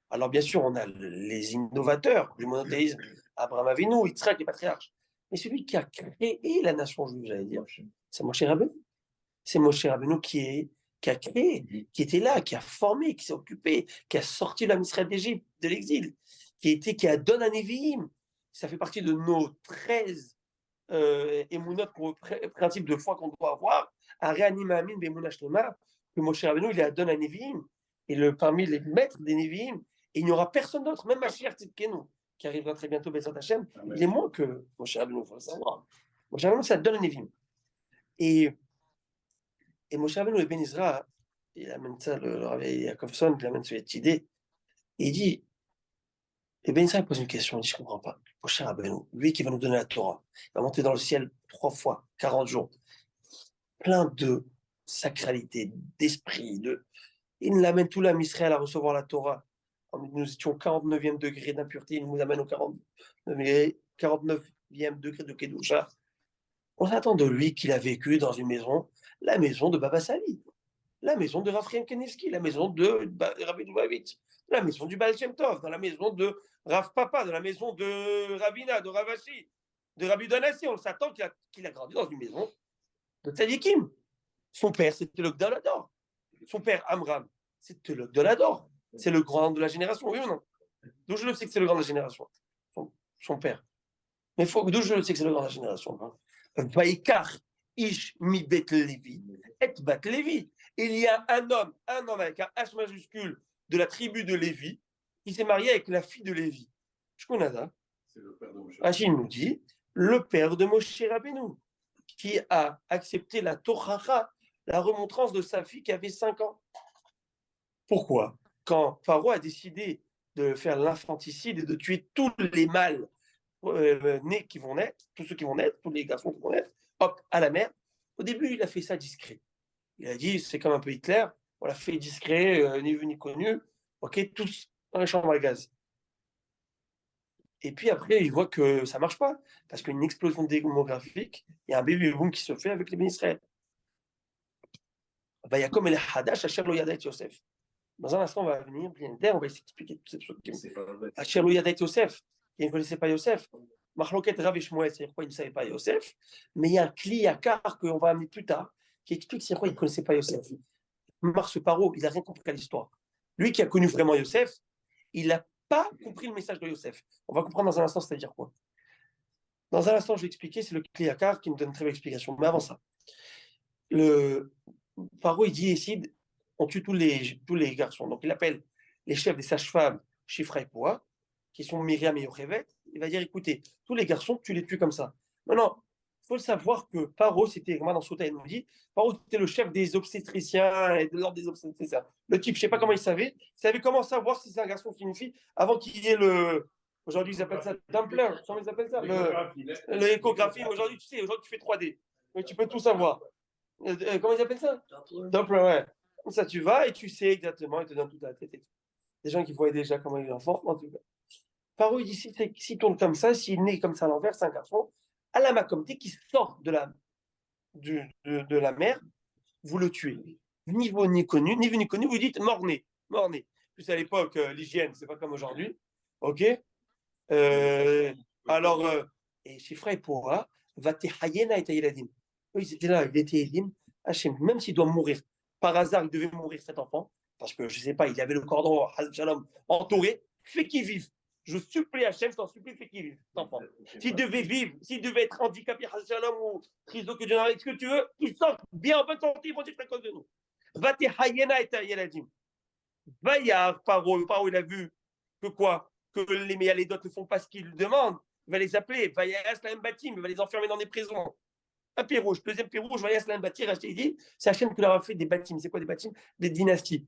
Alors bien sûr, on a les innovateurs du monothéisme, Abraham Avinu, Yitzhak, les patriarches. Mais celui qui a créé la nation juive, j'allais dire, c'est Moshe Rabbeinu. C'est Moshe Rabbeinu qui a créé, qui était là, qui a formé, qui s'est occupé, qui a sorti l'homme Israël d'Égypte, de l'exil, qui a donné un Nevi'im. Ça fait partie de nos 13 émounotes, principe de foi qu'on doit avoir, à réanimer Amin, Bemouna Shlema, que Moshe Rabbeinu, il a donné un Nevi'im, et parmi les maîtres des Nevi'im, et il n'y aura personne d'autre, même Mashiach Tzidkenu, qui arrivera très bientôt, B'ezrat Hashem, il est moins que Moshe Rabbeinu, il faut le savoir. Moshe Rabbeinu, ça donne un Nevi'im. Et Moshe Rabbeinu et Ben Ezra, il amène ça, le Rabbi Yaakovson, il amène cette idée, et il dit, et Ben Ezra pose une question, il dit, je ne comprends pas. Moshe Rabbeinu, lui qui va nous donner la Torah, il va monter dans le ciel 3 fois, 40 jours, plein de sacralité, d'esprit, il nous amène tout l'âme Israël à recevoir la Torah. Nous étions au 49e degré d'impureté, il nous amène au 49e degré de Kedusha. On s'attend de lui qu'il a vécu dans une maison, la maison de Baba Sali, la maison de Raphaël Kanevski, la maison de Rabbi Lubavitch, la maison du Baal Shem Tov, dans la maison de Rav Papa, dans la maison de Ravina, de Ravashi, de Rabbi Donassi. On s'attend qu'il a grandi dans une maison de Tzadikim. Son père, c'était le Gdalador. Son père, Amram, c'était le Gdalador. C'est le grand de la génération, oui ou non? D'où je le sais que c'est le grand de la génération? Son père. Mais d'où je le sais que c'est le grand de la génération? Vaikar Ish mi bet Levi, et bat Levi. Il y a un homme avec un H majuscule de la tribu de Lévi qui s'est marié avec la fille de Lévi. Shkonada. C'est le père de Moshe. Hachim nous dit, le père de Moshe Rabbeinu, qui a accepté la Torah, la remontrance de sa fille qui avait 5 ans. Pourquoi? Quand Pharaon a décidé de faire l'infanticide et de tuer tous les mâles nés qui vont naître, tous ceux qui vont naître, tous les garçons qui vont naître, hop, à la mer, au début, il a fait ça discret. Il a dit, c'est comme un peu Hitler, on l'a fait discret, ni vu ni connu, ok, tous dans les chambres à gaz. Et puis après, il voit que ça ne marche pas, parce qu'une explosion démographique, il y a un baby boom qui se fait avec les Israël. Vayakom el Hadash, Asher lo yadat Yosef. Dans un instant, on va venir, on va s'expliquer toutes ces choses. Asher lo yadat Yosef, il ne connaissait pas Yosef. Marloket Rav et Shmuel, c'est-à-dire quoi, il ne savait pas Yosef. Mais il y a un Kliakar qu'on va amener plus tard, qui explique c'est quoi, il ne connaissait pas Yosef. Mars Paro, il n'a rien compris à l'histoire. Lui qui a connu vraiment Yosef, il n'a pas compris le message de Yosef. On va comprendre dans un instant, c'est-à-dire quoi. Dans un instant, je vais expliquer, c'est le Kliakar qui me donne une très belle explication. Mais avant ça, Paro, il dit ici, on tue tous les garçons. Donc il appelle les chefs des sages-femmes, Shifra et Poa, qui sont Myriam et Yochevet. Il va dire, écoutez, tous les garçons, tu les tues comme ça. Maintenant, il faut le savoir que Paro, c'était, moi dans Sota, il nous dit, Paro, c'était le chef des obstétriciens et de l'ordre des obstétriciens. Le type, je ne sais pas comment il savait comment savoir si c'est un garçon ou une fille, avant qu'il y ait aujourd'hui ils appellent ça Doppler, comment ils appellent ça? L'échographie, aujourd'hui, tu sais, aujourd'hui tu fais 3D, mais tu peux tout savoir. Comment ils appellent ça? Doppler, ouais. Comme ça, tu vas et tu sais exactement, il te donne toute la tête. Des gens qui voient déjà comment il est enfant, en tout cas. Paro, il dit, s'il tourne comme ça, s'il est né comme ça à l'envers, c'est un garçon. À la Makomté qui sort de la mer, vous le tuez. Ni vous ni connu, ni vu ni connu, vous dites mort-né. Mort-né. Plus à l'époque, l'hygiène, c'est pas comme aujourd'hui. Ok. Alors, et Shifra et Pora, va te hayena et taïladim. Ils étaient là, il était Elim, Hachem, même s'il doit mourir. Par hasard, il devait mourir cet enfant, parce que je sais pas, il avait le cordon Shalom entouré, fais qu'il vive. Je supplie Hachem, je t'en supplie, fais qu'il vive, cet enfant. S'il devait vivre, s'il devait être handicapé, Shalom ou triso, que Dieu n'en ce que tu veux, qu'il sorte bien en bonne santé, ils vont dire à cause de nous. Va te hayena et taïladim. Vaillard, Paro, il a vu que quoi? Que les méalédotes ne font pas ce qu'ils lui demandent. Il va les appeler, Vaillard, Slam Batim, il va les enfermer dans des prisons. Un pied rouge, deuxième pied rouge, Vaillard, Slam Batim, il dit, c'est Hachem qui leur a fait des bâtiments. C'est quoi des bâtiments? Des dynasties.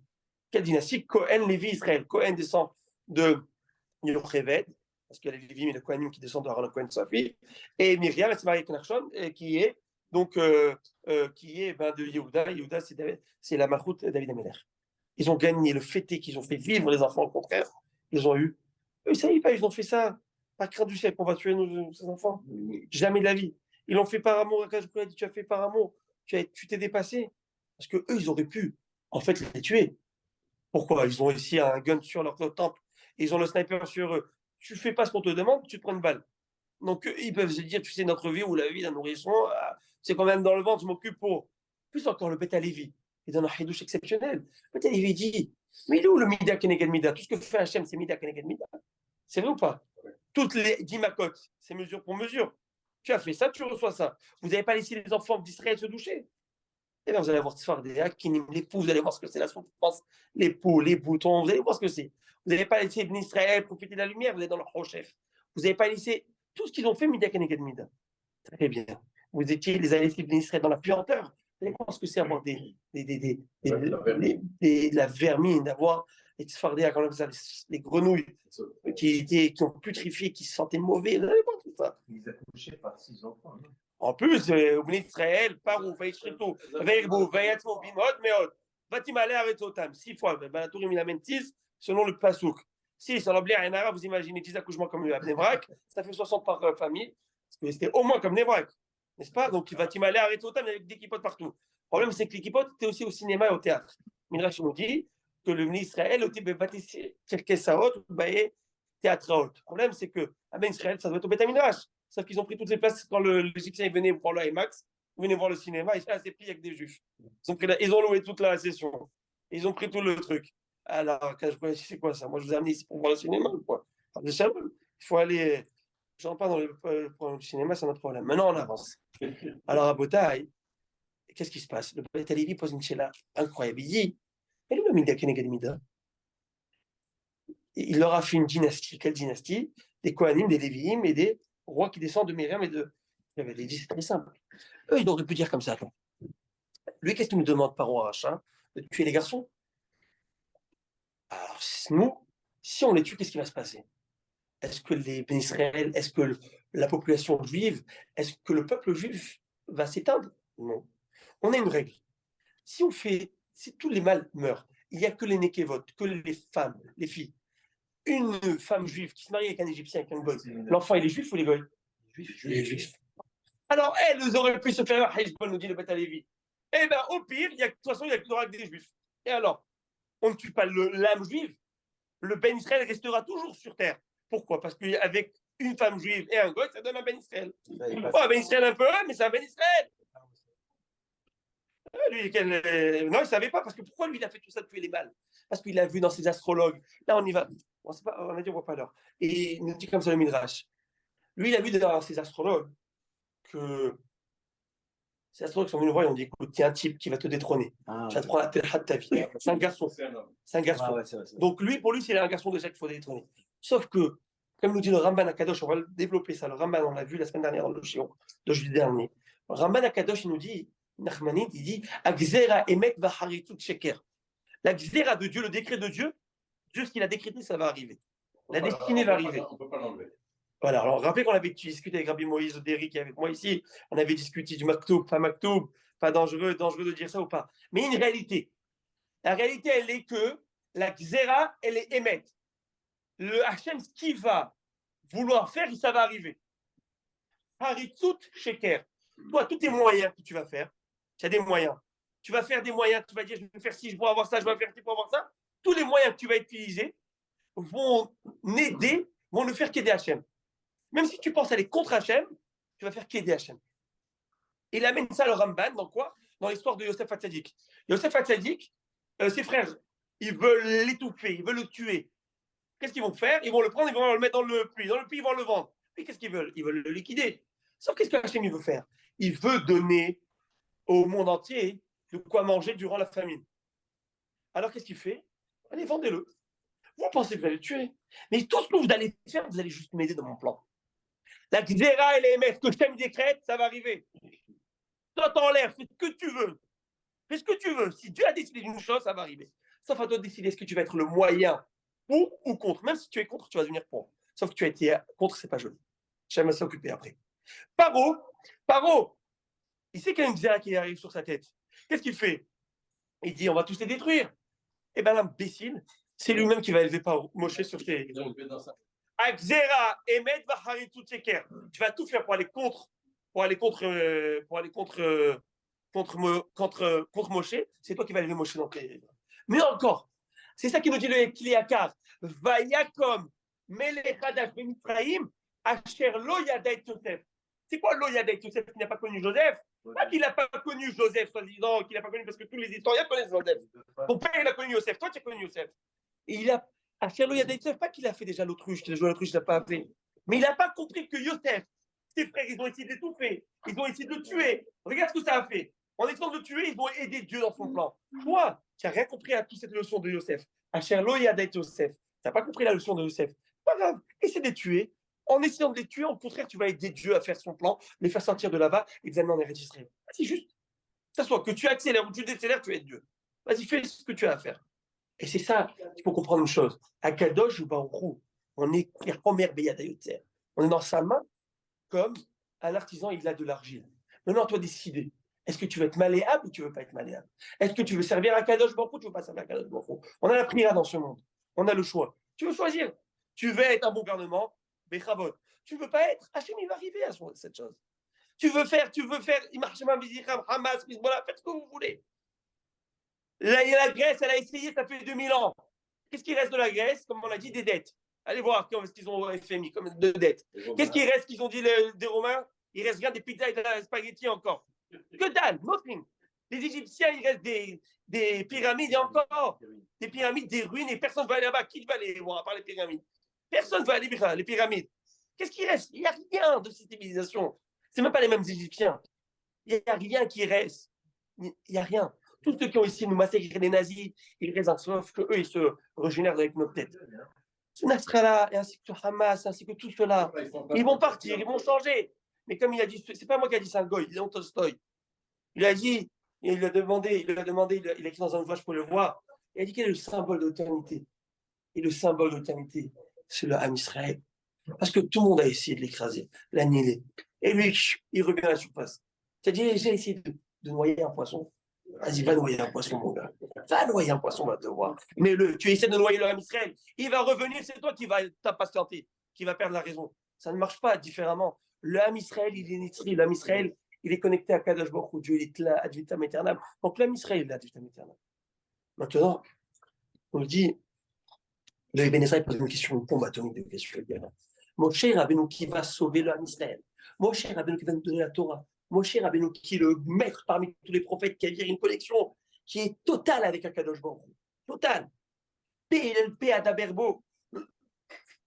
Quelle dynastie? Cohen, Lévi, Israël. Cohen descend de Yocheved, parce qu'il y a les Lévi et le Cohenim qui descendent de Aaron Cohen, sa fille, et Myriam, elle s'est mariée avec Nachshon, qui est de Yehuda. Yehuda, c'est la Malchut David Ameler. Ils ont gagné le fêté qu'ils ont fait vivre les enfants, au contraire, ils ont eu Eux, ça y est pas, ils ont fait ça. Pas crainte du ciel qu'on va tuer ses enfants. Jamais de la vie. Ils l'ont fait par amour. Quand je dit, tu as fait par amour. Tu t'es dépassé. Parce que eux, ils auraient pu, en fait, les tuer. Pourquoi? Ils ont ici un gun sur leur temple. Ils ont le sniper sur eux. Tu fais pas ce qu'on te demande, tu te prends une balle. Donc, ils peuvent se dire, tu sais, notre vie ou la vie d'un nourrisson, c'est quand même dans le ventre, je m'occupe pour. Plus encore, le Beth Alevi, il donne un hidouche exceptionnel. Le Beth Alevi dit, mais il est où le Mida Keneged Mida? Tout ce que fait Hachem, c'est Mida Keneged Mida. C'est vrai ou pas? Toutes les 10 macotes, c'est mesure pour mesure. Tu as fait ça, tu reçois ça. Vous n'avez pas laissé les enfants d'Israël se doucher. Et bien, vous allez voir Tzfardéa, Kinim, les poux, vous allez voir ce que c'est la souffrance, les poux, les boutons, vous allez voir ce que c'est. Vous n'avez pas laissé Israël profiter de la lumière, vous êtes dans leur chef. Vous n'avez pas laissé tout ce qu'ils ont fait, Mida Keneged Mida. Très bien. Vous étiez les allés Israël dans la puanteur. Vous allez voir ce que c'est avoir de la vermine, d'avoir les Tzfardéa, quand même, les grenouilles qui ont putrifié, qui se sentaient mauvais. Vous allez voir tout ça. Ils accouchaient par 6 enfants. En plus, Israël, Parou, Vaïshrito, Veirbo, Vaïatmo, Bimod, Meod, Vatimale, Aretotam, 6 fois. Balatourim, il amène 6 selon le Pasouk. 6, alors Blair et Nara, vous imaginez 10 accouchements comme à Bnebrak, ça fait 60 par famille, parce que c'était au moins comme Bnebrak, n'est-ce pas? Donc, Vatimale, Aretotam, avec des kipotes partout. Le problème, c'est que les kipotes étaient aussi au cinéma et au théâtre. Midrash nous dit que le ministre Israël était bâti quelques saot, ou théâtre haute. Le problème, c'est que à Ben Israël, ça doit être au Beth Midrash. Sauf qu'ils ont pris toutes les places quand l'Égyptien venait voir le IMAX, venait voir le cinéma, et ça, c'est pris avec des juifs. Ils ont loué toute la session. Ils ont pris tout le truc. Alors, c'est quoi ça? Moi, je vous ai amené ici pour voir le cinéma ou quoi? Il faut aller. Je rentre pas dans le cinéma, c'est notre problème. Maintenant, on avance. Alors, à Botaï, qu'est-ce qui se passe? Le Beth Alevi pose une chéla incroyable. Il dit, elle est où le Mida Keneged Mida? Il leur a fait une dynastie. Quelle dynastie? Des Kohanim, des Lévi'im et des rois qui descendent de Myriam et de. Il avait dit, c'est très simple. Eux, ils auraient pu dire comme ça. Attends. Lui, qu'est-ce qu'il nous demande par Rachin? De tuer les garçons? Alors, nous, si on les tue, qu'est-ce qui va se passer? Est-ce que les Ben Israël, est-ce que la population juive, est-ce que le peuple juif va s'éteindre? Non. On a une règle. Si tous les mâles meurent, il n'y a que les Nekevot, que les femmes, les filles. Une femme juive qui se marie avec un Égyptien, avec un goy, l'enfant, il est juif ou les goy? Juif. Alors, elles auraient pu se faire un Hezbollah, nous dit le Beth Alevi. Eh bien, au pire, de toute façon, il n'y a que des juifs. Et alors, on ne tue pas l'âme juive, le Ben Israël restera toujours sur terre. Pourquoi? Parce qu'avec une femme juive et un goy, ça donne un Ben Israël. Un Ben Israël un peu, mais c'est un Ben Israël. Lui, non, il ne savait pas, parce que pourquoi lui, il a fait tout ça de tuer les balles? Parce qu'il a vu dans ses astrologues. Là, on y va. On a dit, on ne voit pas l'heure. Et il nous dit comme ça le Midrash. Lui, il a vu dans ses astrologues que ces astrologues sont venus voir et ont dit, écoute, il y a un type qui va te détrôner. Tu vas te prendre la tête de ta vie. C'est un garçon. C'est un garçon. Donc, pour lui, c'est un garçon déjà qu'il faut détrôner. Sauf que, comme nous dit le Ramban Akadosh, on va développer ça. Le Ramban, on l'a vu la semaine dernière dans le Shion de jeudi dernier. Le Ramban Akadosh, il nous dit, Nachmanide, il dit Agzera emet vaharitut sheker. La gzera de Dieu, le décret de Dieu, Dieu, ce qu'il a décrété, ça va arriver. La destinée va arriver. On ne peut pas l'enlever. Voilà, alors rappelez qu'on avait discuté avec Rabbi Moïse Oderi qui est avec moi ici. On avait discuté du maktoub, pas dangereux de dire ça ou pas. Mais une réalité. La réalité, elle est que la gzera, elle est émet. Le Hachem, ce qu'il va vouloir faire, ça va arriver. Haritut sheker. Toi, tous tes moyens que tu vas faire, tu as des moyens. Tu vas faire des moyens, tu vas dire, je vais faire ci, je vais avoir ça, je vais faire ci pour avoir ça. Tous les moyens que tu vas utiliser vont n'aider, vont ne faire qu'aider Hachem. Même si tu penses aller contre Hachem, tu vas faire qu'aider Hachem. Il amène ça le Ramban, dans quoi? Dans l'histoire de Yosef Hatzadik. Yosef Hatzadik, ses frères, ils veulent l'étouffer, ils veulent le tuer. Qu'est-ce qu'ils vont faire? Ils vont le prendre, ils vont le mettre dans le puits. Dans le puits, ils vont le vendre. Puis qu'est-ce qu'ils veulent? Ils veulent le liquider. Sauf qu'est-ce que Hachem il veut faire? Il veut donner au monde entier de quoi manger durant la famine. Alors qu'est-ce qu'il fait? Allez, vendez-le. Vous pensez que vous allez le tuer. Mais tout ce que vous allez faire, vous allez juste m'aider dans mon plan. La Gzera et les MF que Hachem décrète, ça va arriver. Toi, en l'air, fais ce que tu veux. Fais ce que tu veux. Si Dieu a décidé d'une chose, ça va arriver. Sauf à toi de décider, est-ce que tu vas être le moyen pour ou contre. Même si tu es contre, tu vas devenir pour. Sauf que tu as été contre, c'est pas joli. Hachem s'est occupé après. Paro, il sait qu'il y a une Gzera qui arrive sur sa tête. Qu'est-ce qu'il fait? Il dit, on va tous les détruire. Eh bien, l'imbécile, c'est lui-même qui va élever Moshe sur ses... Akzera, Emet, Vaharitut, Sheker. Tu vas tout faire pour aller contre Moshe. C'est toi qui vas lever Moshe dans tes. Mais encore, c'est ça qui nous dit le Kliakar. Vayakom, Melech Hadash Ben Mitzrayim, Asher Lo Yadait Yosef. C'est quoi Lo Yadait Yosef qui n'a pas connu Joseph? Pas qu'il n'a pas connu Joseph, soi-disant, qu'il n'a pas connu parce que tous les historiens connaissent Joseph. Ton père, il a connu Yosef. Toi, tu as connu Yosef. Et il a. Asher Lo Yadait Yosef, pas qu'il a fait déjà l'autruche, qu'il a joué à l'autruche, il n'a pas fait. Mais il n'a pas compris que Yosef, ses frères, ils ont essayé de l'étouffer. Ils ont essayé de le tuer. Regarde ce que ça a fait. En essayant de le tuer, ils ont aidé Dieu dans son plan. Toi, tu n'as rien compris à toute cette leçon de Yosef. Asher Lo Yadait Yosef. Tu n'as pas compris la leçon de Yosef. Pas grave. Essaie de les tuer. En essayant de les tuer, au contraire, tu vas aider Dieu à faire son plan, les faire sortir de là-bas et les amener en Eretz Israël. C'est juste. Que ça soit que tu accélères ou tu décélères, tu aides Dieu. Vas-y, fais ce que tu as à faire. Et c'est ça, il faut comprendre une chose. À Kadosh ou Baruch, on est on est dans sa main comme un artisan, il a de l'argile. Maintenant, à toi de décider. Est-ce que tu veux être malléable ou tu ne veux pas être malléable? Est-ce que tu veux servir à Kadosh Baruch ou tu ne veux pas servir à Kadosh Baruch? On a la prière dans ce monde. On a le choix. Tu veux choisir. Tu veux être un bon gouvernement, Bechavot. Tu ne veux pas être, Hachem, il va arriver à cette chose. Tu veux faire, Hamas, Hezbollah, faites ce que vous voulez. La Grèce, elle a essayé, ça fait 2000 ans. Qu'est-ce qui reste de la Grèce? Comme on l'a dit, des dettes. Allez voir ce qu'ils ont FMI comme de dettes. Qu'est-ce qui reste qu'ils ont dit des Romains? Il reste rien des pizzas et des spaghettis encore. Que dalle, nothing. Les Égyptiens, il reste des pyramides et encore des pyramides, des ruines et personne ne va aller là-bas. Qui va aller voir à part les pyramides? Personne ne va aller voir les pyramides. Qu'est-ce qui reste? Il n'y a rien de cette civilisation. Ce même pas les mêmes Égyptiens. Il n'y a rien qui reste. Il n'y a rien. Tous ceux qui ont essayé de nous massacrer les nazis, ils restent sauf qu'eux, ils se régénèrent avec nos têtes. Ce Nasrallah, et ainsi que Hamas, ainsi que tout cela, ils vont partir, ils vont changer. Mais comme il a dit, c'est pas moi qui a dit ça, un goy, il est Tolstoï. Il a dit, il a écrit dans un ouvrage pour le voir, il a dit quel est le symbole d'autorité. Et le symbole d'autorité, c'est le Ham Israël. Parce que tout le monde a essayé de l'écraser, l'annihiler. Et lui, il revient à la surface. C'est-à-dire, j'ai essayé de noyer un poisson. Vas-y, va noyer un poisson, mon gars. Va noyer un poisson, va te voir. Mais tu essaies de noyer le Ham Israël. Il va revenir, c'est toi qui vas t'impatienter, qui va perdre la raison. Ça ne marche pas différemment. Le Ham Israël, il est nitri. Le Ham Israël, il est connecté à Kadosh Baruch Hu. Dieu, il est là, ad vitam aeternam. Donc, le Ham Israël, il est ad vitam aeternam. Maintenant, on le dit, le Ibn Israël pose une question, une bombe atomique de questions. Moshe Rabbeinu qui va sauver le Ham Israël. Moshe Rabbeinu qui va nous donner la Torah. Moshe Rabbeinu qui est le maître parmi tous les prophètes, qui a une connexion qui est totale avec Akadosh Baruch Hu. Totale. PLP Adaberbo.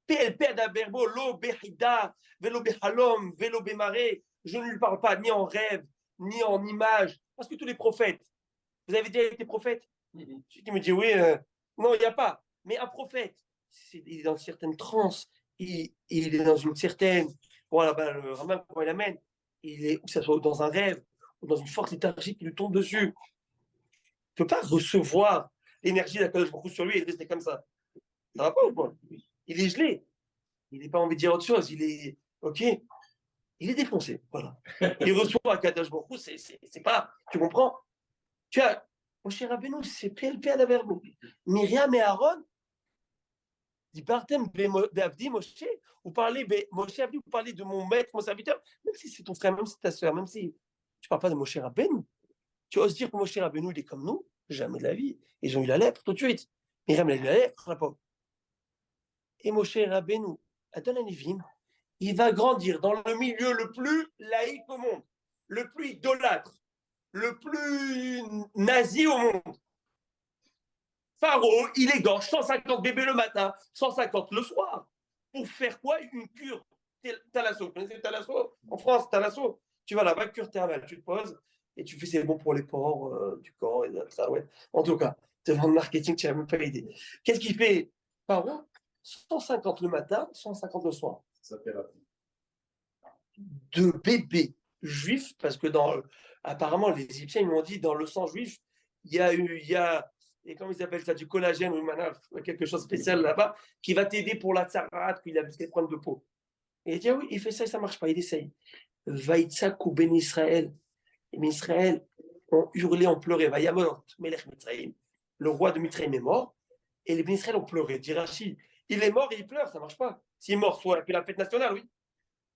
PLP Adaberbo, lo behida, velo behalom, velo bemaré. Je ne lui parle pas ni en rêve, ni en image. Parce que tous les prophètes, vous avez déjà été prophète? Celui qui me dit oui, non, il n'y a pas. Mais un prophète, il est dans une certaine transe, il est dans une certaine. Voilà, le rabbin, comment il amène? Il est, que ce soit dans un rêve ou dans une force léthargique qui lui tombe dessus. Il ne peut pas recevoir l'énergie d'Akadosh Baruch Hu sur lui et rester comme ça. Ça va pas ou pas? Il est gelé. Il n'a pas envie de dire autre chose. Il est OK. Il est défoncé. Voilà. Il reçoit Akadosh Baruch Hu, c'est pas. Tu comprends? Tu as Moshe Rabbeinu, c'est PLP à la verbe. Myriam et Aaron, dit Bartem Avdi Moshe, vous parlez Moshe Avdi, vous parlez de mon maître, mon serviteur, même si c'est ton frère, même si c'est ta soeur, même si tu ne parles pas de Moshe Rabbeinu. Tu oses dire que Moshe Rabbeinu, il est comme nous? Jamais de la vie. Ils ont eu la lèpre tout de suite. Myriam a eu la lèpre, la pauvre. Et Moshe Rabbeinu, Adon Anivim, il va grandir dans le milieu le plus laïque au monde, le plus idolâtre, le plus nazi au monde. Pharaon, il égorge 150 bébés le matin, 150 le soir. Pour faire quoi? Une cure. Thalasso. Vous connaissez le Thalasso? En France, Thalasso. Tu vas là-bas, cure thermale. Tu te poses et tu fais c'est bon pour les pores du corps. Et ça, ouais. En tout cas, devant le marketing, tu n'as même pas idée. Qu'est-ce qu'il fait? Pharaon, 150 le matin, 150 le soir. Ça fait rapide. De bébés juifs, parce que apparemment, les Égyptiens, ils m'ont dit, dans le sang juif, il y a et comment ils appellent ça, du collagène ou quelque chose de spécial là-bas, qui va t'aider pour la tsarat, qu'il a des problèmes de peau. Et il dit, ah oui, il fait ça et ça ne marche pas, il essaye. Vaïtsakou ben Israël. Et ben Israël ont hurlé, ont pleuré. Vayamot, Melech Mitzrayim. Le roi de Mitzrayim est mort, et les ben Israël ont pleuré. Dit Rashi, il est mort et il pleure, ça ne marche pas. S'il est mort, soit après la fête nationale, oui.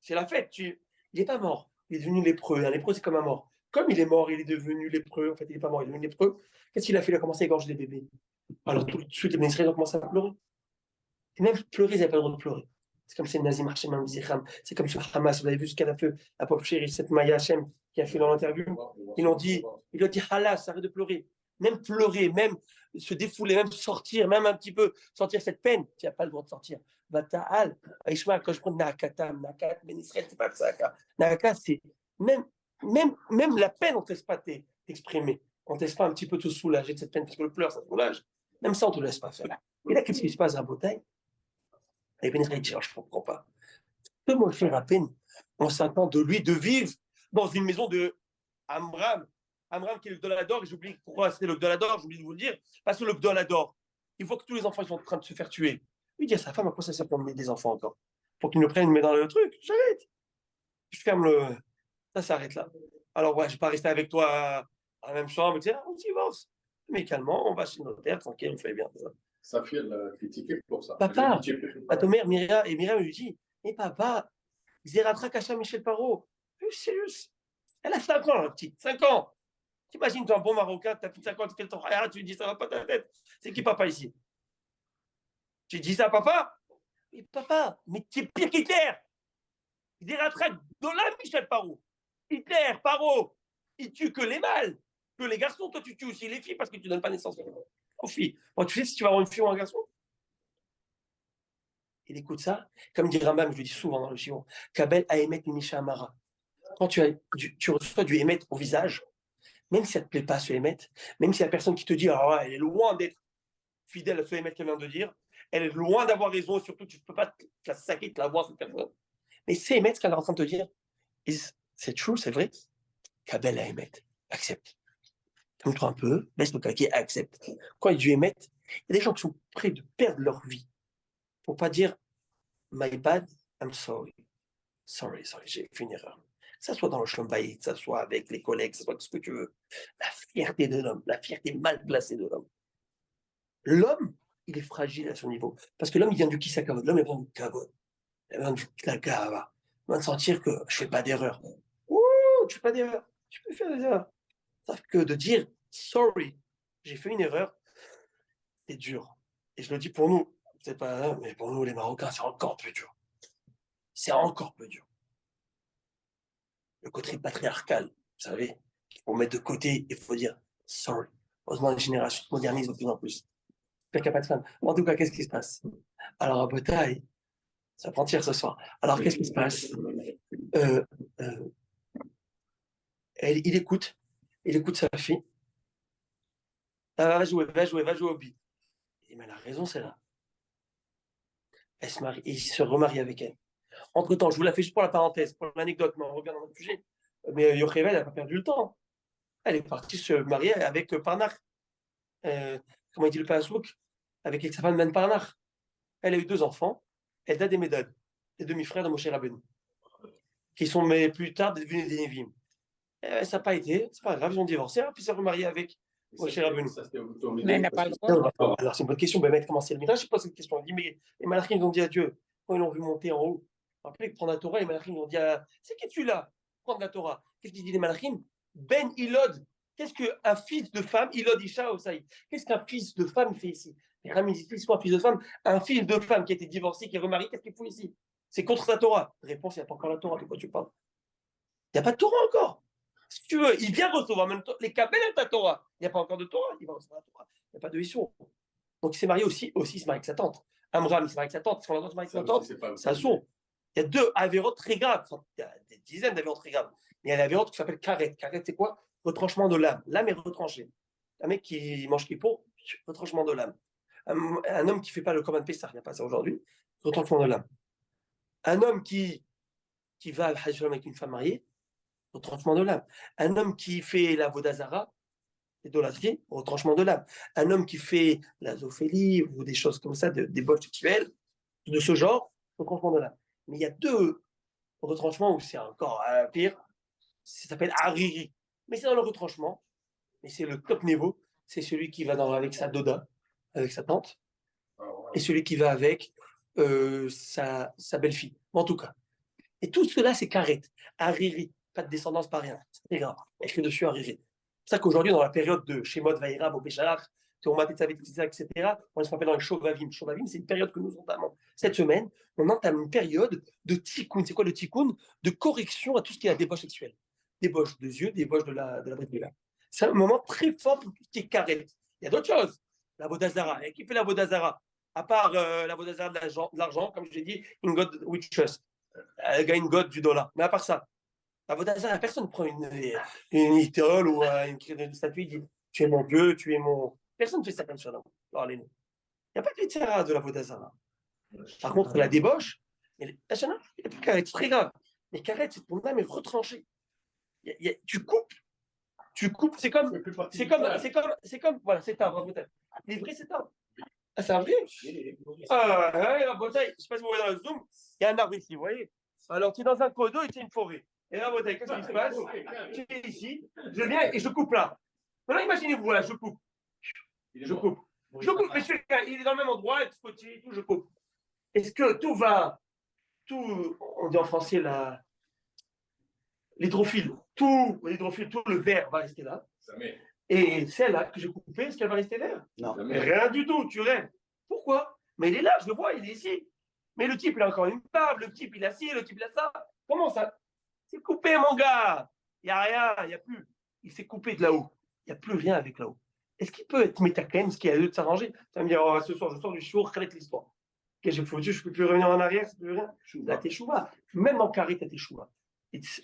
C'est la fête. Il n'est pas mort. Il est devenu lépreux. Un lépreux, c'est comme un mort. Comme il est mort, il est devenu lépreux. En fait, il n'est pas mort, il est devenu lépreux. Qu'est-ce qu'il a fait? Il a commencé à égorger des bébés. Alors tout de suite, les Israéliens ont commencé à pleurer. Et même pleurer, ils n'avaient pas le droit de pleurer. C'est comme ces nazis marchaient même c'est comme ce Hamas. Vous avez vu ce qu'elle a fait, la pauvre chérie, cette Maya Hashem, qui a fait dans l'interview. Il a dit, halas, arrête de pleurer. Même pleurer, même se défouler, même sortir, même un petit peu, sortir cette peine. Tu n'as pas le droit de sortir. Vata'al, Aishma, quand je prends Naakatam, Naakat, Ben Israël, c'est pas ça. Naaka, c'est même la peine, on ne te laisse pas t'exprimer. On ne te laisse pas un petit peu te soulager de cette peine, parce que le pleur, ça soulage. Même ça, on ne te laisse pas faire. Et là, qu'est-ce qui se passe à Botaï? Et Ben Israël dit, je ne comprends pas. Que moi faire à peine, on s'attend de lui de vivre dans une maison de Amram. Amram qui est le Gdolador, et j'oublie pourquoi c'était le Gdolador, j'oublie de vous le dire, parce que le Gdolador, il voit que tous les enfants ils sont en train de se faire tuer. Il dit à sa femme, à quoi ça sert pour mener des enfants encore? Pour qu'ils nous prennent, mais dans le truc, j'arrête. Je ferme ça s'arrête là. Alors, ouais, je ne vais pas rester avec toi à la même chambre, etc. On divorce. Mais calmement, on va chez le notaire, tranquille, on fait bien. Sa fille, elle l'a critiqué pour ça. Papa, ta mère, Myriam lui dit, mais papa, Zeratra Kacha Michel Parot, sérieux, elle a 5 ans, la petite, 5 ans. T'imagines, toi, un bon Marocain, ta petite 5 ans, tu fais le temps, tu lui dis, ça va pas ta tête. C'est qui papa ici? Tu dis ça à papa? Mais papa, mais tu es pire qu'Hitler. Zeratra Dola Michel Parot. Hitler, Parot, il tue que les mâles, que les garçons. Toi, tu tues aussi les filles parce que tu ne donnes pas naissance aux filles. Bon, tu sais si tu vas avoir une fille ou un garçon? Il écoute ça, comme dit Rambam, je le dis souvent dans le Shiur, Kabel Ahemet Misha Amara. Quand tu reçois du Hémet au visage, même si ça ne te plaît pas ce Hémet, même si la personne qui te dit, alors là, elle est loin d'être fidèle à ce Hémet qu'elle vient de dire, elle est loin d'avoir raison, et surtout tu ne peux pas te la saquer, te la voir, cette personne. Mais c'est Hémet ce qu'elle est en train de te dire. C'est true, c'est vrai. Kabel Ahemet, accepte. Calme-toi un peu, baisse le caquet, accepte. Quand il y a du Hémet, il y a des gens qui sont prêts de perdre leur vie. Il ne faut pas dire my bad, I'm sorry. Sorry, j'ai fait une erreur. Que ça soit dans le Shlom Bayit, que ça soit avec les collègues, que ça soit tout ce que tu veux. La fierté de l'homme, la fierté mal placée de l'homme. L'homme, il est fragile à son niveau. Parce que l'homme, il vient du Kisakavod. L'homme, il vient du Kavod. Il vient du Klagava. Il vient de sentir que je ne fais pas d'erreur. Ouh, tu ne fais pas d'erreur. Tu peux faire des erreurs. Sauf que de dire sorry, j'ai fait une erreur, c'est dur. Et je le dis pour nous, c'est pas, mais pour nous, les Marocains, c'est encore plus dur. C'est encore plus dur. Le côté patriarcal, vous savez, il faut mettre de côté, il faut dire sorry. Heureusement, la génération se modernise de plus en plus. J'espère qu'il n'y a pas de femmes. En tout cas, qu'est-ce qui se passe? Alors, à Botaï, ça prend tir ce soir. Alors, qu'est-ce qui se passe? Il écoute sa fille. Ah, va jouer au bi. Mais elle a raison, celle-là. Elle se marie, et il se remarie avec elle. Entre-temps, je vous la fais juste pour la parenthèse, pour l'anecdote, mais on revient dans notre sujet. Mais Yocheved, elle n'a pas perdu le temps. Elle est partie se marier avec Parnach. Comment il dit le Pasouk? Avec sa femme Ben Parnach. Elle a eu 2 enfants. Elle a des médailles, des demi-frères de Moshe Rabbeinu, qui sont mais plus tard devenus des Nevim. Ça n'a pas été, c'est pas grave, ils ont divorcé, puis s'est remarié avec Moshe Rabbeinu. Mais elle n'a pas le droit. Alors c'est une bonne question, ben, comment c'est le Midrash? Je pose cette question. On dit, mais les Malachim ont dit à Dieu, quand ils l'ont vu monter en haut, rappelez que prendre la Torah, les Malachim ont dit c'est qui tu-là? Prendre la Torah. Qu'est-ce qu'il dit les Malachim? Ben Ilod. Qu'est-ce qu'un fils de femme, Ilod Isha Osaï? Qu'est-ce qu'un fils de femme fait ici? Les Ramis disent, soit un fils de femme, un fils de femme qui a été divorcé, qui est remarié, qu'est-ce qu'il faut ici? C'est contre la Torah. Réponse, il n'y a pas encore la Torah, de quoi tu parles? Il n'y a pas de Torah encore. Si tu veux, il vient recevoir même les Kabel et ta Torah. Il n'y a pas encore de Torah, il va recevoir la Torah. Il n'y a pas de issue. Donc il s'est marié aussi, il s'est marié avec sa tante. Amram, il s'est marié avec sa tante. Parce qu'on a se marier avec sa tante, c'est un son. Il y a 2 avérotes très graves. Il y a des dizaines d'avérotes très graves. Mais il y a l'avérote qui s'appelle karet. Karet, c'est quoi? Retranchement de l'âme. L'âme est retranchée. Un mec qui mange kippo, retranchement de l'âme. Un homme qui ne fait pas le commande Pessah, il n'y a pas ça aujourd'hui, retranchement de l'âme. Un homme qui va avec une femme mariée, retranchement de l'âme. Un homme qui fait la vodazara, l'idolâtrie, retranchement de l'âme. Un homme qui fait la zoophilie ou des choses comme ça, des bols sexuels, de ce genre, retranchement de l'âme. Mais il y a 2 retranchements où c'est encore pire. Ça s'appelle hariri. Mais c'est dans le retranchement. Mais c'est le top niveau. C'est celui qui va avec sa doda, avec sa tante. Et celui qui va avec sa belle-fille, en tout cas. Et tout cela, c'est karet, hariri, pas de descendance, pas rien. C'est très grave. Écrit dessus hariri. C'est ça qu'aujourd'hui, dans la période de Shemot, Vaïra, Bopéchalach, etc., on se rappelle dans les Shovavim. Shovavim, c'est une période que nous entamons. Cette semaine, on entame une période de tikkun. C'est quoi le tikkun? De correction à tout ce qui est la débauche sexuelle. Débauche de yeux, débauche de la Brit Mila. C'est un moment très fort pour tout ce qui est karet. Il y a d'autres choses. La Vodazara. Et qui fait la Vodazara? À part la Vodazara de l'argent, comme je l'ai dit, in God we trust. Elle gagne God du dollar. Mais à part ça, la Vodazara, personne ne prend une idole ou une statue et dit tu es mon Dieu, tu es mon. Personne ne fait ça comme ça. Il n'y a pas de Yitzhara de la Vodazara. Par contre, la débauche, c'est très grave. Les carettes, c'est ton âme est retranchée. Tu coupes, c'est comme, voilà, c'est un vrai. Les vrais, c'est un. Ah, c'est un vrai? La bataille, je ne sais pas si vous voyez dans le zoom, il y a un arbre ici, vous voyez? Alors, tu es dans un codo et tu es une forêt. Et là, bataille, qu'est-ce qui se passe? Tu es ici, je viens et je coupe là. Maintenant, imaginez-vous, voilà, je coupe. Je coupe, mais il est dans le même endroit, et tout, je coupe. Est-ce que on dit en français l'hydrophile, tout le verre va rester là. Et celle-là que j'ai coupée, est-ce qu'elle va rester vert? Non. Rien du tout, tu rêves. Pourquoi? Mais il est là, je le vois, il est ici. Mais le type, il a encore une barbe, le type, il a ci, le type, il a ça. Comment ça? C'est coupé, mon gars. Il n'y a rien, il n'y a plus. Il s'est coupé de là-haut. Il n'y a plus rien avec là-haut. Est-ce qu'il peut être métaken, ce qui a lieu de s'arranger? Tu vas me dire, oh, ce soir, je sors du show, quelle est l'histoire? Okay, je ne peux plus revenir en arrière, c'est plus rien. La teshuva. Même en carré, tu as teshuva. It's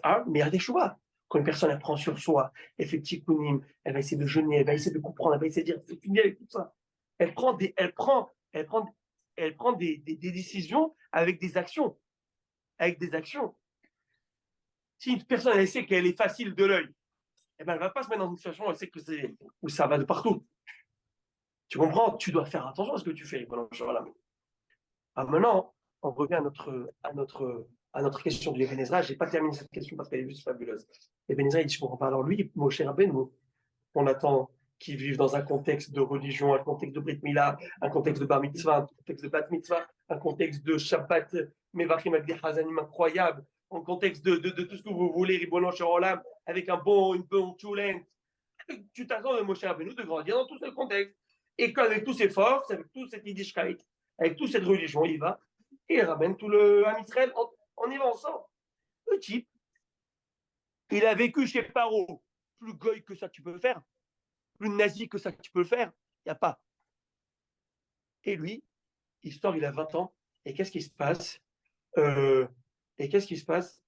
hard, mais il y a teshuva. Quand une personne elle prend sur soi, elle fait tikkunim, elle va essayer de jeûner, elle va essayer de comprendre, elle va essayer de dire, c'est fini avec tout ça. Elle prend des décisions avec des actions. Si une personne elle sait qu'elle est facile de l'œil, eh ben, elle ne va pas se mettre dans une situation où elle sait que où ça va de partout. Tu comprends? Tu dois faire attention à ce que tu fais. Maintenant, on revient à notre question de Eben Ezra. Je n'ai pas terminé cette question parce qu'elle est juste fabuleuse. Eben Ezra, il dit, je ne comprends pas. Alors lui, Moshe Rabbeinu, on attend qu'il vive dans un contexte de religion, un contexte de Brit Mila, un contexte de Bar Mitzvah, un contexte de Bat Mitzvah, un contexte de Shabbat, Mevachim avec des Hazanim incroyables, un contexte de tout ce que vous voulez, Ribono Shel Olam, avec une bonne choulente. Tu t'attends de Moshe Rabbeinu de grandir dans tout ce contexte. Et qu'avec tous ses forces, avec toute cette Yiddishkeit, avec toute cette religion, il va et il ramène tout le Ham Israël. On y va ensemble. Le type, il a vécu chez Paro. Plus goy que ça tu peux faire, plus nazi que ça tu peux faire, il n'y a pas. Et lui, il sort, il a 20 ans, et qu'est-ce qui se passe? Et qu'est-ce qui se passe?